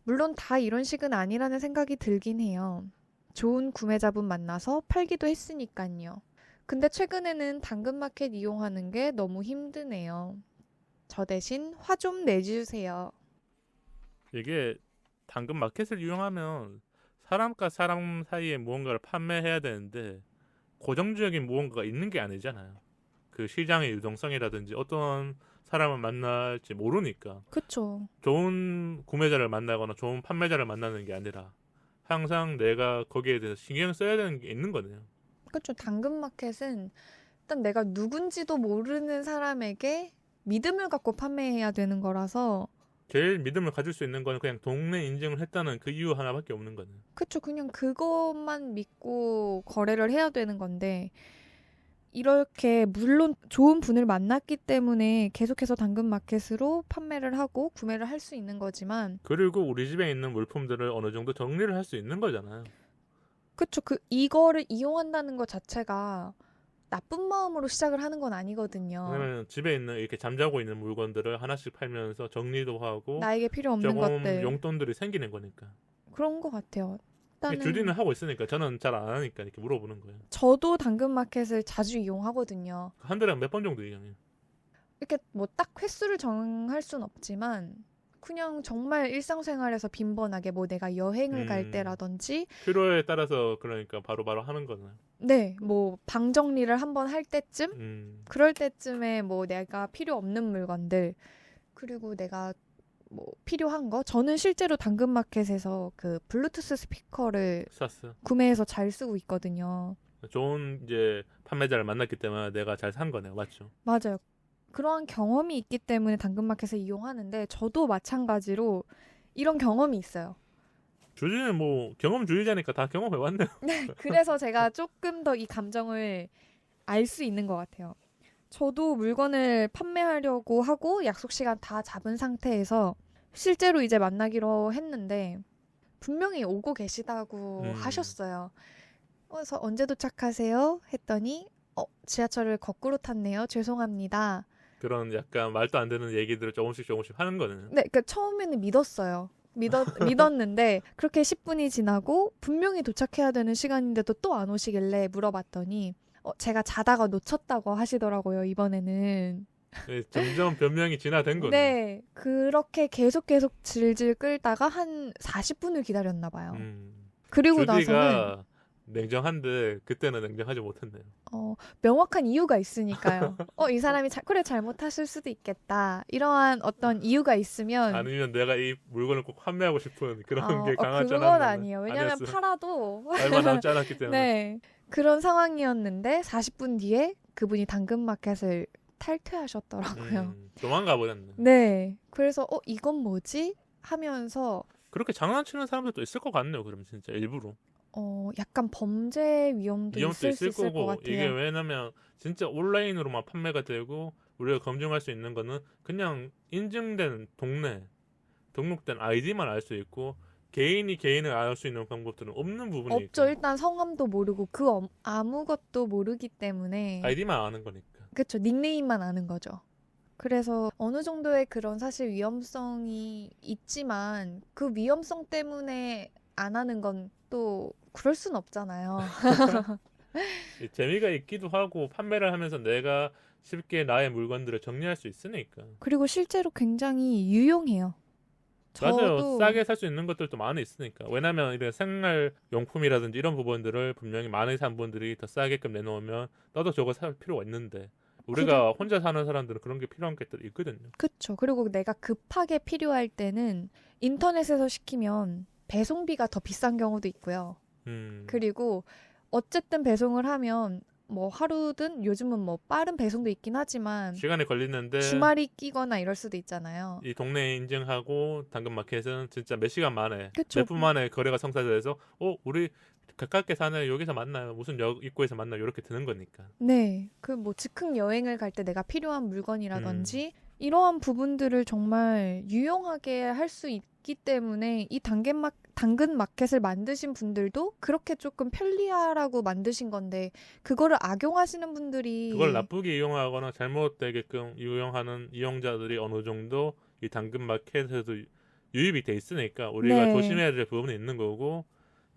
물론 다 이런 식은 아니라는 생각이 들긴 해요. 좋은 구매자분 만나서 팔기도 했으니까요. 근데 최근에는 당근마켓 이용하는 게 너무 힘드네요. 저 대신 화 좀 내주세요. 이게 당근 마켓을 이용하면 사람과 사람 사이에 무언가를 판매해야 되는데 고정적인 무언가가 있는 게 아니잖아요. 그 시장의 유동성이라든지 어떤 사람을 만날지 모르니까 그쵸. 좋은 구매자를 만나거나 좋은 판매자를 만나는 게 아니라 항상 내가 거기에 대해서 신경 써야 되는 게 있는 거네요. 그쵸. 당근마켓은 일단 내가 누군지도 모르는 사람에게 믿음을 갖고 판매해야 되는 거라서 제일 믿음을 가질 수 있는 거는 그냥 동네 인증을 했다는 그 이유 하나밖에 없는 거네요. 그쵸. 그냥 그것만 믿고 거래를 해야 되는 건데 이렇게 물론 좋은 분을 만났기 때문에 계속해서 당근마켓으로 판매를 하고 구매를 할 수 있는 거지만 그리고 우리 집에 있는 물품들을 어느 정도 정리를 할 수 있는 거잖아요. 그쵸. 이거를 이용한다는 것 자체가 나쁜 마음으로 시작을 하는 건 아니거든요. 왜냐면 집에 있는 이렇게 잠자고 있는 물건들을 하나씩 팔면서 정리도 하고 나에게 필요 없는 조금 것들. 용돈들이 생기는 거니까. 그런 것 같아요. 일단은 주디는 하고 있으니까 저는 잘 안 하니까 이렇게 물어보는 거예요. 저도 당근마켓을 자주 이용하거든요. 한 달에 몇 번 정도 이용해요? 이렇게 뭐 딱 횟수를 정할 순 없지만 그냥 정말 일상생활에서 빈번하게 뭐 내가 여행을 갈 때라든지 필요에 따라서 그러니까 바로바로 하는 거는. 네, 뭐 방 정리를 한번 할 때쯤 그럴 때쯤에 뭐 내가 필요 없는 물건들 그리고 내가 뭐 필요한 거 저는 실제로 당근마켓에서 그 블루투스 스피커를 샀어. 구매해서 잘 쓰고 있거든요. 좋은 이제 판매자를 만났기 때문에 내가 잘 산 거네요. 맞죠? 맞아요. 그러한 경험이 있기 때문에 당근마켓을 이용하는데 저도 마찬가지로 이런 경험이 있어요. 주디는 뭐 경험주의자니까 다 경험해왔네요. 그래서 제가 조금 더 이 감정을 알 수 있는 것 같아요. 저도 물건을 판매하려고 하고 약속 시간 다 잡은 상태에서 실제로 이제 만나기로 했는데 분명히 오고 계시다고 하셨어요. 그래서 언제 도착하세요? 했더니 지하철을 거꾸로 탔네요. 죄송합니다. 그런 약간 말도 안 되는 얘기들을 조금씩 하는 거는. 네, 그러니까 처음에는 믿었어요. 믿었는데 그렇게 10분이 지나고 분명히 도착해야 되는 시간인데도 또 안 오시길래 물어봤더니 제가 자다가 놓쳤다고 하시더라고요. 이번에는. 점점 변명이 진화된 거네. 네, 그렇게 계속 질질 끌다가 한 40분을 기다렸나 봐요. 그리고 나서는 주디가 냉정한데 그때는 냉정하지 못했네요. 명확한 이유가 있으니까요. 이 사람이 그래 잘못했을 수도 있겠다. 이러한 어떤 이유가 있으면 아니면 내가 이 물건을 꼭 판매하고 싶은 그런 게 강하지 그건 않았나. 아니에요. 왜냐면 아니었어요. 팔아도 얼마 남지 않았기 때문에. 네, 그런 상황이었는데 40분 뒤에 그분이 당근마켓을 탈퇴하셨더라고요. 도망가 버렸네. 네, 그래서 이건 뭐지? 하면서 그렇게 장난치는 사람들도 있을 것 같네요. 그럼 진짜 일부러. 약간 범죄 위험도 있을 수 있을 것 같아요. 이게 왜냐면 진짜 온라인으로만 판매가 되고 우리가 검증할 수 있는 거는 그냥 인증된 동네 등록된 아이디만 알 수 있고 개인이 개인을 알 수 있는 방법들은 없는 부분이니까. 없죠. 일단 성함도 모르고 아무것도 모르기 때문에 아이디만 아는 거니까. 그렇죠. 닉네임만 아는 거죠. 그래서 어느 정도의 그런 사실 위험성이 있지만 그 위험성 때문에 안 하는 건 또 그럴 순 없잖아요. 재미가 있기도 하고 판매를 하면서 내가 쉽게 나의 물건들을 정리할 수 있으니까. 그리고 실제로 굉장히 유용해요. 맞아요. 싸게 살 수 있는 것들도 많이 있으니까. 왜냐면 이런 생활용품이라든지 이런 부분들을 분명히 많은 사람분들이 더 싸게끔 내놓으면 나도 저거 살 필요가 있는데 우리가 혼자 사는 사람들은 그런 게 필요한 것들이 있거든요. 그렇죠. 그리고 내가 급하게 필요할 때는 인터넷에서 시키면 배송비가 더 비싼 경우도 있고요. 그리고 어쨌든 배송을 하면 뭐 하루든 요즘은 뭐 빠른 배송도 있긴 하지만 시간이 걸리는데 주말이 끼거나 이럴 수도 있잖아요. 이 동네에 인증하고 당근마켓은 진짜 몇 시간 만에 그쵸. 몇 분 만에 거래가 성사돼서 우리 가깝게 사는 여기서 만나요. 무슨 역 입구에서 만나요. 이렇게 되는 거니까. 네. 그 뭐 즉흥 여행을 갈 때 내가 필요한 물건이라든지 이러한 부분들을 정말 유용하게 할 수 있기 때문에 이 당근 마켓을 만드신 분들도 그렇게 조금 편리하라고 만드신 건데 그거를 악용하시는 분들이 그걸 나쁘게 이용하거나 잘못되게끔 이용하는 이용자들이 어느 정도 이 당근 마켓에도 유입이 돼 있으니까 우리가 네. 조심해야 될 부분이 있는 거고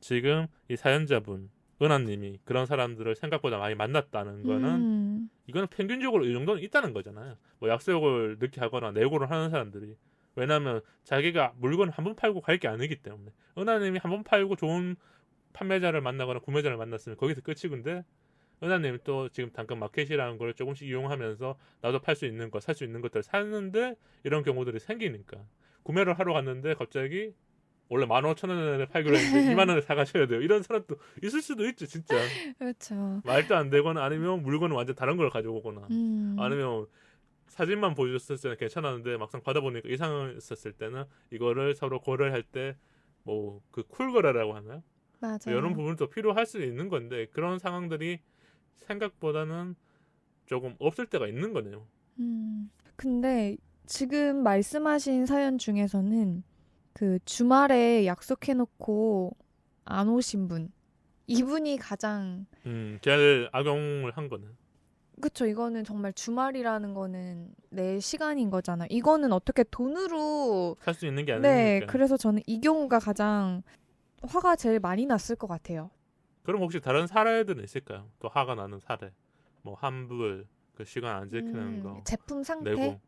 지금 이 사연자분 은하님이 그런 사람들을 생각보다 많이 만났다는 거는 이거는 평균적으로 이 정도는 있다는 거잖아요. 뭐 약속을 늦게 하거나 내고를 하는 사람들이 왜냐하면 자기가 물건을 한 번 팔고 갈 게 아니기 때문에 은하님이 한 번 팔고 좋은 판매자를 만나거나 구매자를 만났으면 거기서 끝이건데 은하님 또 지금 당근 마켓이라는 걸 조금씩 이용하면서 나도 팔 수 있는 거, 살 수 있는 것들을 사는데 이런 경우들이 생기니까 구매를 하러 갔는데 갑자기 원래 15,000원에 팔기로 했는데 2만 원에 사가셔야 돼요. 이런 사람도 있을 수도 있죠, 진짜. 그렇죠. 말도 안 되거나 아니면 물건은 완전 다른 걸 가져오거나 아니면 사진만 보여줬을 때는 괜찮았는데 막상 받아보니까 이상했었을 때는 이거를 서로 거래할 때 뭐 그 쿨거래라고 하나요? 맞아요. 이런 부분도 필요할 수 있는 건데 그런 상황들이 생각보다는 조금 없을 때가 있는 거네요. 근데 지금 말씀하신 사연 중에서는 그 주말에 약속해놓고 안 오신 분 이분이 가장 제일 악용을 한 거는 그쵸. 이거는 정말 주말이라는 거는 내 시간인 거잖아요. 이거는 어떻게 돈으로 살 수 있는 게 네, 아니니까. 그래서 저는 이 경우가 가장 화가 제일 많이 났을 것 같아요. 그럼 혹시 다른 사례들은 있을까요? 또 화가 나는 사례. 뭐 환불, 그 시간 안 지키는 거. 제품 상태? 내고.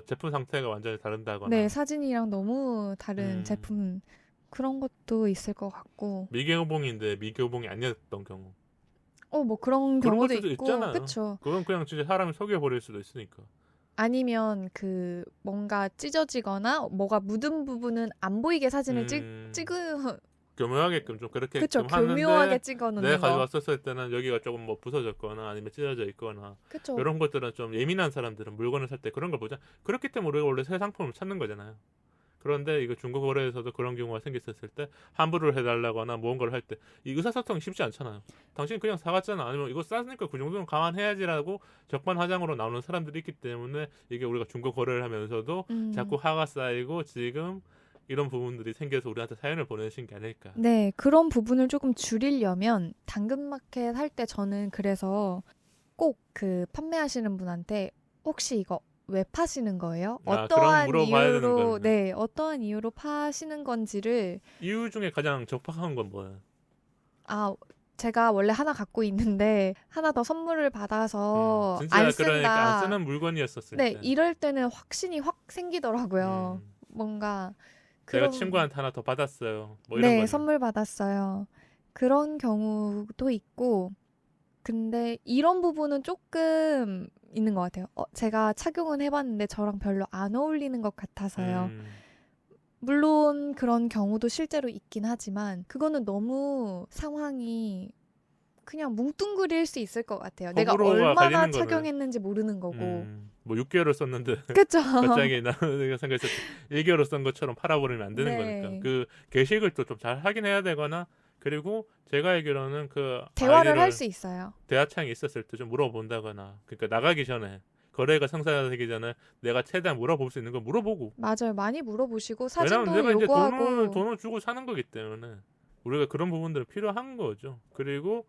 제품 상태가 완전히 다른다거나. 네, 사진이랑 너무 다른 제품 그런 것도 있을 것 같고. 미개봉인데 미개봉이 아니었던 경우. 뭐 그런 경우도 있고. 있잖아요. 그쵸. 그건 그냥 진짜 사람이 속여버릴 수도 있으니까. 아니면 그 뭔가 찢어지거나 뭐가 묻은 부분은 안 보이게 사진을 찍으 교묘하게끔 좀 그렇게 그쵸, 좀 하는데 교묘하게 찍어놓는 내가 거. 가져왔었을 때는 여기가 조금 뭐 부서졌거나 아니면 찢어져 있거나 그쵸. 이런 것들은 좀 예민한 사람들은 물건을 살 때 그런 걸 보자. 그렇기 때문에 우리가 원래 새 상품을 찾는 거잖아요. 그런데 이거 중고거래에서도 그런 경우가 생겼었을 때 환불을 해달라거나 무언가를 할 때 이 의사소통이 쉽지 않잖아요. 당신 그냥 사갔잖아. 아니면 이거 쌌으니까 그 정도는 감안해야지라고 적반하장으로 나오는 사람들이 있기 때문에 이게 우리가 중고거래를 하면서도 자꾸 화가 쌓이고 지금 이런 부분들이 생겨서 우리한테 사연을 보내신 게 아닐까. 네, 그런 부분을 조금 줄이려면 당근마켓 할 때 저는 그래서 꼭 그 판매하시는 분한테 혹시 이거 왜 파시는 거예요? 어떠한 이유로 네, 어떠한 이유로 파시는 건지를 이유 중에 가장 적합한 건 뭐예요? 제가 원래 하나 갖고 있는데 하나 더 선물을 받아서 진짜 안 그러니까 안 쓴다. 쓰는 물건이었었을 네, 때. 이럴 때는 확신이 확 생기더라고요. 음, 뭔가 제가 그런 친구한테 하나 더 받았어요. 뭐 이런 네, 거는. 선물 받았어요. 그런 경우도 있고 근데 이런 부분은 조금 있는 것 같아요. 제가 착용은 해봤는데 저랑 별로 안 어울리는 것 같아서요. 음, 물론 그런 경우도 실제로 있긴 하지만 그거는 너무 상황이 그냥 뭉뚱그릴 수 있을 것 같아요. 내가 호불호가 얼마나 갈리는 거는 착용했는지 모르는 거고. 뭐 6개월을 썼는데 그쵸? 갑자기 내가 생각했을 때 1개월을 쓴 것처럼 팔아버리면 안 되는 거니까. 네. 그 게시글 또 좀 잘 확인해야 되거나 그리고 제가 알기로는 그 대화를 아이디를 할 수 있어요. 대화창에 있었을 때 좀 물어본다거나 그러니까 나가기 전에 거래가 성사되기 전에 내가 최대한 물어볼 수 있는 거 물어보고 맞아요. 많이 물어보시고 왜냐면 사진도 내가 이제 요구하고. 돈을 주고 사는 거기 때문에 우리가 그런 부분들이 필요한 거죠. 그리고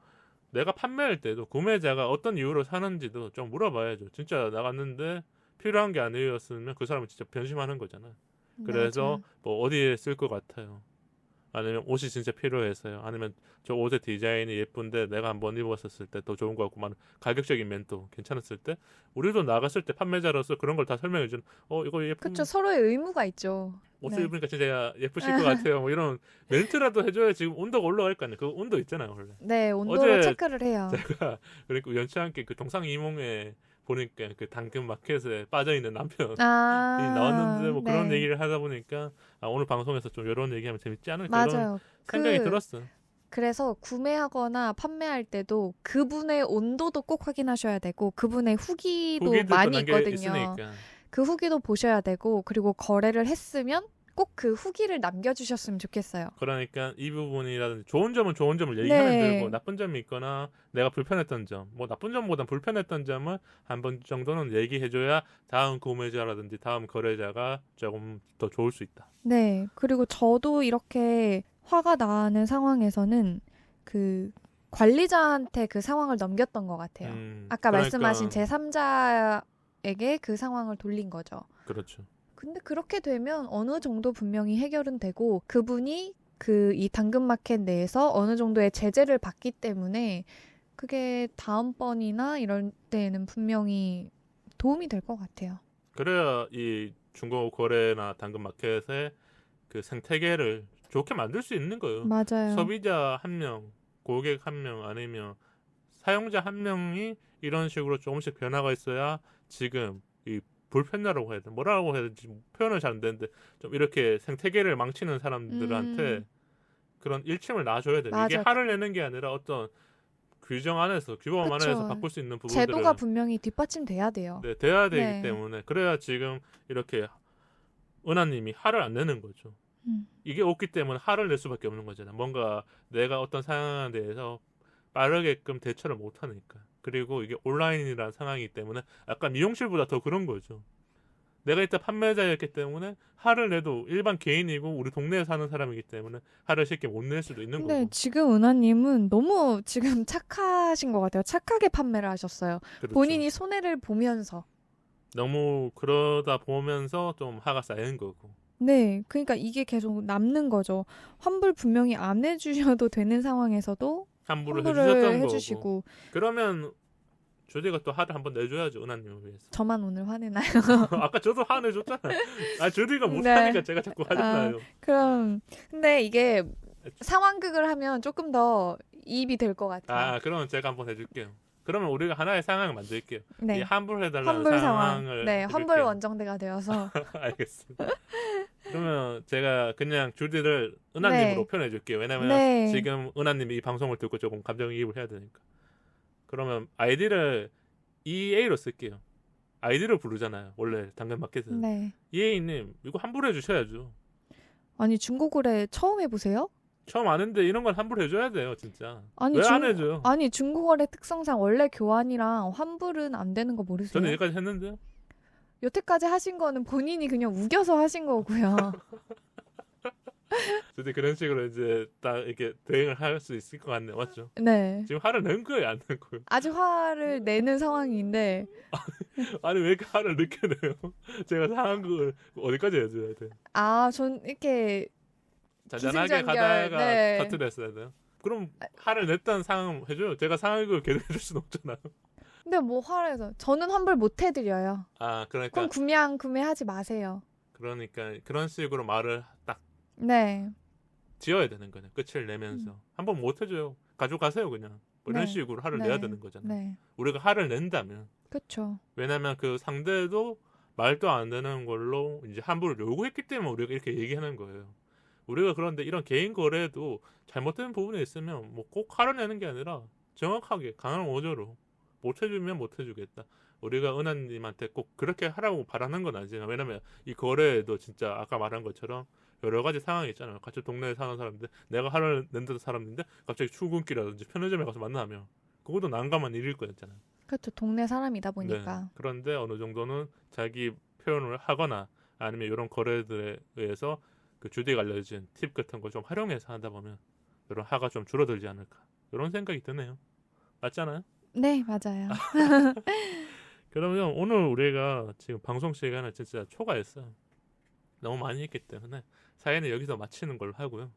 내가 판매할 때도 구매자가 어떤 이유로 사는지도 좀 물어봐야죠. 진짜 나갔는데 필요한 게 아니었으면 그 사람은 진짜 변심하는 거잖아. 그래서 맞아요. 뭐 어디에 쓸 것 같아요. 아니면 옷이 진짜 필요해서요. 아니면 저 옷의 디자인이 예쁜데 내가 한번 입었었을 때 더 좋은 것 같고 가격적인 면도 괜찮았을 때 우리도 나갔을 때 판매자로서 그런 걸 다 설명해 주는 이거 예쁜 그쵸. 서로의 의무가 있죠. 옷을 네. 입으니까 진짜 예쁘실 것 같아요. 뭐 이런 멘트라도 해줘야 지금 온도가 올라갈 거 아니에요. 그 온도 있잖아요, 원래. 네, 온도를 어제 체크를 해요. 제가 그러니까 우연치 않게 그 동상이몽에 보니까 그 당근 마켓에 빠져 있는 남편이 나왔는데 뭐 그런 네. 얘기를 하다 보니까 오늘 방송에서 좀 이런 얘기하면 재밌지 않을까 이런 맞아요. 생각이 들었어. 그래서 구매하거나 판매할 때도 그분의 온도도 꼭 확인하셔야 되고 그분의 후기도 후기들도 많이 남겨 있거든요. 있으니까. 그 후기도 보셔야 되고 그리고 거래를 했으면 꼭 그 후기를 남겨주셨으면 좋겠어요. 그러니까 이 부분이라든지 좋은 점은 좋은 점을 얘기하면 네. 되고 나쁜 점이 있거나 내가 불편했던 점, 뭐 나쁜 점보단 불편했던 점을 한 번 정도는 얘기해줘야 다음 구매자라든지 다음 거래자가 조금 더 좋을 수 있다. 네. 그리고 저도 이렇게 화가 나는 상황에서는 그 관리자한테 그 상황을 넘겼던 것 같아요. 아까 그러니까, 말씀하신 제3자에게 그 상황을 돌린 거죠. 그렇죠. 근데 그렇게 되면 어느 정도 분명히 해결은 되고 그분이 이 당근마켓 내에서 어느 정도의 제재를 받기 때문에 그게 다음번이나 이럴 때에는 분명히 도움이 될 것 같아요. 그래야 이 중고 거래나 당근 마켓의 그 생태계를 좋게 만들 수 있는 거예요. 맞아요. 소비자 한 명, 고객 한 명 아니면 사용자 한 명이 이런 식으로 조금씩 변화가 있어야 지금 이 불편이라고 해야 돼. 뭐라고 해야 되지? 표현을 잘 안 되는데 좀 이렇게 생태계를 망치는 사람들한테 그런 일침을 놔줘야 돼. 이게 맞아. 화를 내는 게 아니라 어떤 규정 안에서 규범 그쵸. 안에서 바꿀 수 있는 부분들을 제도가 분명히 뒷받침돼야 돼요. 네, 돼야 되기 네. 때문에 그래야 지금 이렇게 은하님이 화를 안 내는 거죠. 이게 없기 때문에 화를 낼 수밖에 없는 거잖아. 뭔가 내가 어떤 상황에 대해서 빠르게끔 대처를 못 하니까. 그리고 이게 온라인이라는 상황이기 때문에 약간 미용실보다 더 그런 거죠. 내가 일단 판매자였기 때문에 화를 내도 일반 개인이고 우리 동네에 사는 사람이기 때문에 화를 쉽게 못 낼 수도 있는 근데 거고. 지금 은하님은 너무 지금 착하신 것 같아요. 착하게 판매를 하셨어요. 그렇죠. 본인이 손해를 보면서. 너무 그러다 보면서 좀 화가 쌓이는 거고. 네, 그러니까 이게 계속 남는 거죠. 환불 분명히 안 해주셔도 되는 상황에서도 환불을 환불을 해주셨던 해주시고. 거고. 그러면 조디가 또 화를 한번 내줘야죠, 은하님을 위해서. 저만 오늘 화내나요? 아까 저도 화 내줬잖아요. 조디가 네. 못하니까 제가 자꾸 화잖아요. 그럼 근데 이게 상황극을 하면 조금 더 이입이 될 것 같아요. 그러면 제가 한번 해줄게요. 그러면 우리가 하나의 상황을 만들게요. 이 네, 환불해달라는 환불 상황을 네, 환불 해줄게요. 원정대가 되어서. 알겠습니다. 그러면 제가 그냥 주디를 은하님으로 네. 표현해줄게요. 왜냐면 네. 지금 은하님이 이 방송을 듣고 조금 감정이입을 해야 되니까. 그러면 아이디를 EA로 쓸게요. 아이디를 부르잖아요. 원래 당근마켓은. 네. EA님 이거 환불해 주셔야죠. 아니 중고거래 처음 해보세요? 처음 아는데 이런 건 환불해줘야 돼요, 진짜. 아니 왜 안 해줘요? 아니 중고거래 특성상 원래 교환이랑 환불은 안 되는 거 모르세요? 저는 여기까지 했는데요. 여태까지 하신 거는 본인이 그냥 우겨서 하신 거고요. 근데 그런 식으로 이제 딱 이렇게 대응을 할 수 있을 것 같네요, 맞죠? 네. 지금 화를 낸 거예요, 안 낸 거예요? 아주 화를 내는 상황인데 아니 왜 이렇게 화를 늦게 내요? 제가 상황극을 어디까지 해줘야 돼? 전 이렇게 잔잔하게 기승전결, 가다가 네. 터트렸어야 돼요. 그럼 화를 냈다는 상황 해줘요. 제가 상황을 계속 해줄 수는 없잖아요. 근데 뭐 화를 저는 환불 못 해드려요. 아 그럼 그러니까 구매하지 마세요. 그런 식으로 말을 딱 네. 지어야 되는 거죠. 끝을 내면서 한번 못 해줘요. 가져가세요 그냥. 뭐 이런 네. 식으로 화를 네. 내야 되는 거잖아요. 네. 우리가 화를 낸다면 그렇죠. 왜냐면 그 상대도 말도 안 되는 걸로 이제 환불을 요구했기 때문에 우리가 이렇게 얘기하는 거예요. 우리가 그런데 이런 개인 거래도 잘못된 부분이 있으면 뭐 꼭 화를 내는 게 아니라 정확하게 강한 어조로 못 해주면 못 해주겠다. 우리가 은하님한테 꼭 그렇게 하라고 바라는 건 아니지만 왜냐면 이 거래도 진짜 아까 말한 것처럼 여러 가지 상황이 있잖아요. 같이 동네에 사는 사람인데 내가 화를 낸다는 사람인데 갑자기 출근길이라든지 편의점에 가서 만나면 그것도 난감한 일일 거였잖아요. 그렇죠. 동네 사람이다 보니까. 네. 그런데 어느 정도는 자기 표현을 하거나 아니면 이런 거래들에 의해서 그 주디가 알려진 팁 같은 거 좀 활용해서 하다 보면 이런 화가 좀 줄어들지 않을까 이런 생각이 드네요. 맞잖아요? 네, 맞아요. 그러면 오늘 우리가 지금 방송 시간을 진짜 초과했어요. 너무 많이 했기 때문에 사연을 여기서 마치는 걸로 하고요.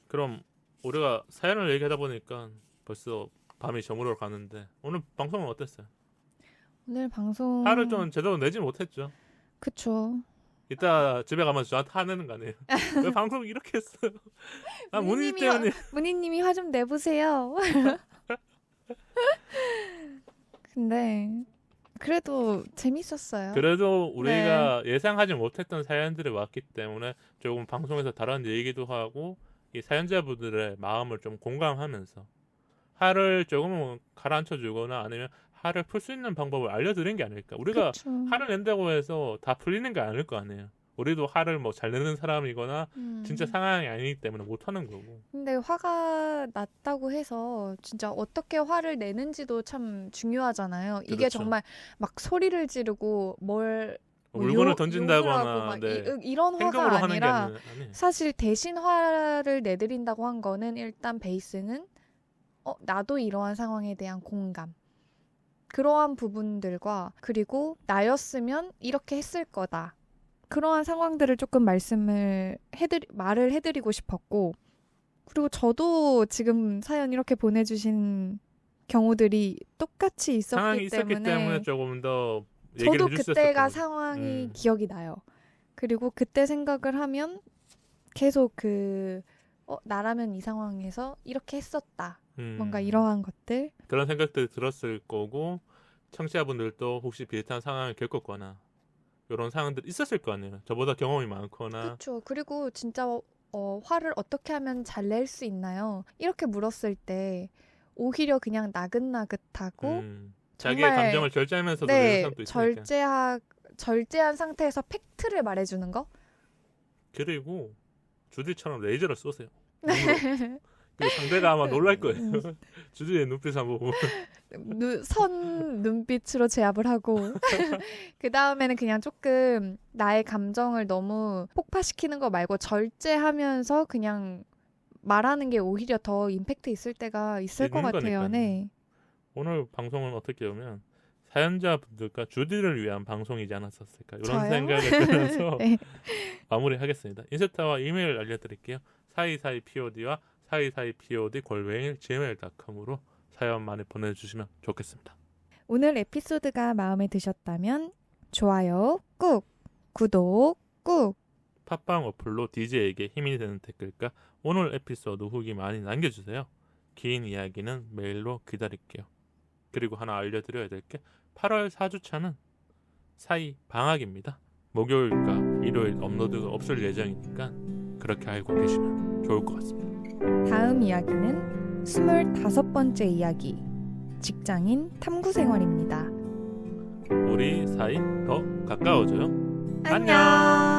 그럼 우리가 사연을 얘기하다 보니까 벌써 밤이 저물어 가는데 오늘 방송은 어땠어요? 오늘 방송 화를 좀 제대로 내지 못했죠. 그쵸. 이따 집에 가면 저한테 화내는 거 아니에요? 왜 방송 이렇게 했어요? 아 문희 때문에. 문희님이 화 좀 내보세요. 근데 그래도 재밌었어요. 그래도 우리가 예상하지 못했던 사연들이 왔기 때문에 조금 방송에서 다른 얘기도 하고 이 사연자분들의 마음을 좀 공감하면서 화를 조금 가라앉혀 주거나 아니면 화를 풀 수 있는 방법을 알려드린 게 아닐까. 우리가 그쵸. 화를 낸다고 해서 다 풀리는 게 아닐 거 아니에요. 우리도 화를 뭐 잘 내는 사람이거나 진짜 상황이 아니기 때문에 못하는 거고. 근데 화가 났다고 해서 진짜 어떻게 화를 내는지도 참 중요하잖아요. 이게 그렇죠. 정말 막 소리를 지르고 뭘 물건을 욕을 던진다거나 하고 막 네. 이런 행동으로 화가 하는 게 아니라 아니에요. 사실 대신 화를 내드린다고 한 거는 일단 베이스는 나도 이러한 상황에 대한 공감. 그러한 부분들과 그리고 나였으면 이렇게 했을 거다. 그러한 상황들을 조금 말을 해드리고 싶었고 그리고 저도 지금 사연 이렇게 보내주신 경우들이 똑같이 상황이 있었기 있었기 때문에 때문에 조금 더 얘기를 저도 해줄 수 그때가 있었던 상황이 기억이 나요. 그리고 그때 생각을 하면 계속 나라면 이 상황에서 이렇게 했었다. 뭔가 이러한 것들. 그런 생각들이 들었을 거고 청취자분들도 혹시 비슷한 상황을 겪었거나 이런 상황들이 있었을 거 아니에요. 저보다 경험이 많거나. 그렇죠. 그리고 진짜 화를 어떻게 하면 잘 낼 수 있나요? 이렇게 물었을 때 오히려 그냥 나긋나긋하고 자기의 정말 감정을 절제하면서도 내는 사람도 있으니까. 절제한 상태에서 팩트를 말해주는 거? 그리고 주디처럼 레이저를 쏘세요. 그 상대가 아마 놀랄 거예요. 주디의 눈빛 한번 보면. 선 눈빛으로 제압을 하고 그 다음에는 그냥 조금 나의 감정을 너무 폭파시키는 거 말고 절제하면서 그냥 말하는 게 오히려 더 임팩트 있을 때가 있을 것 같아요. 거니까요. 네. 오늘 방송은 어떻게 보면 사연자분들과 주디를 위한 방송이지 않았었을까 이런 저요? 생각을 들면서 네. 마무리하겠습니다. 인스타와 이메일 알려드릴게요. 사이사이Pod와 사이사이Pod@gmail.com으로 사연 많이 보내주시면 좋겠습니다. 오늘 에피소드가 마음에 드셨다면 좋아요 꾹, 구독 꾹. 팟빵 어플로 DJ에게 힘이 되는 댓글과 오늘 에피소드 후기 많이 남겨주세요. 긴 이야기는 메일로 기다릴게요. 그리고 하나 알려드려야 될 게 8월 4주차는 사이 방학입니다. 목요일과 일요일 업로드가 없을 예정이니까 그렇게 알고 계시면 좋을 것 같습니다. 다음 이야기는 25번째 이야기 직장인 탐구 생활입니다. 우리 사이 더 가까워져요. 안녕.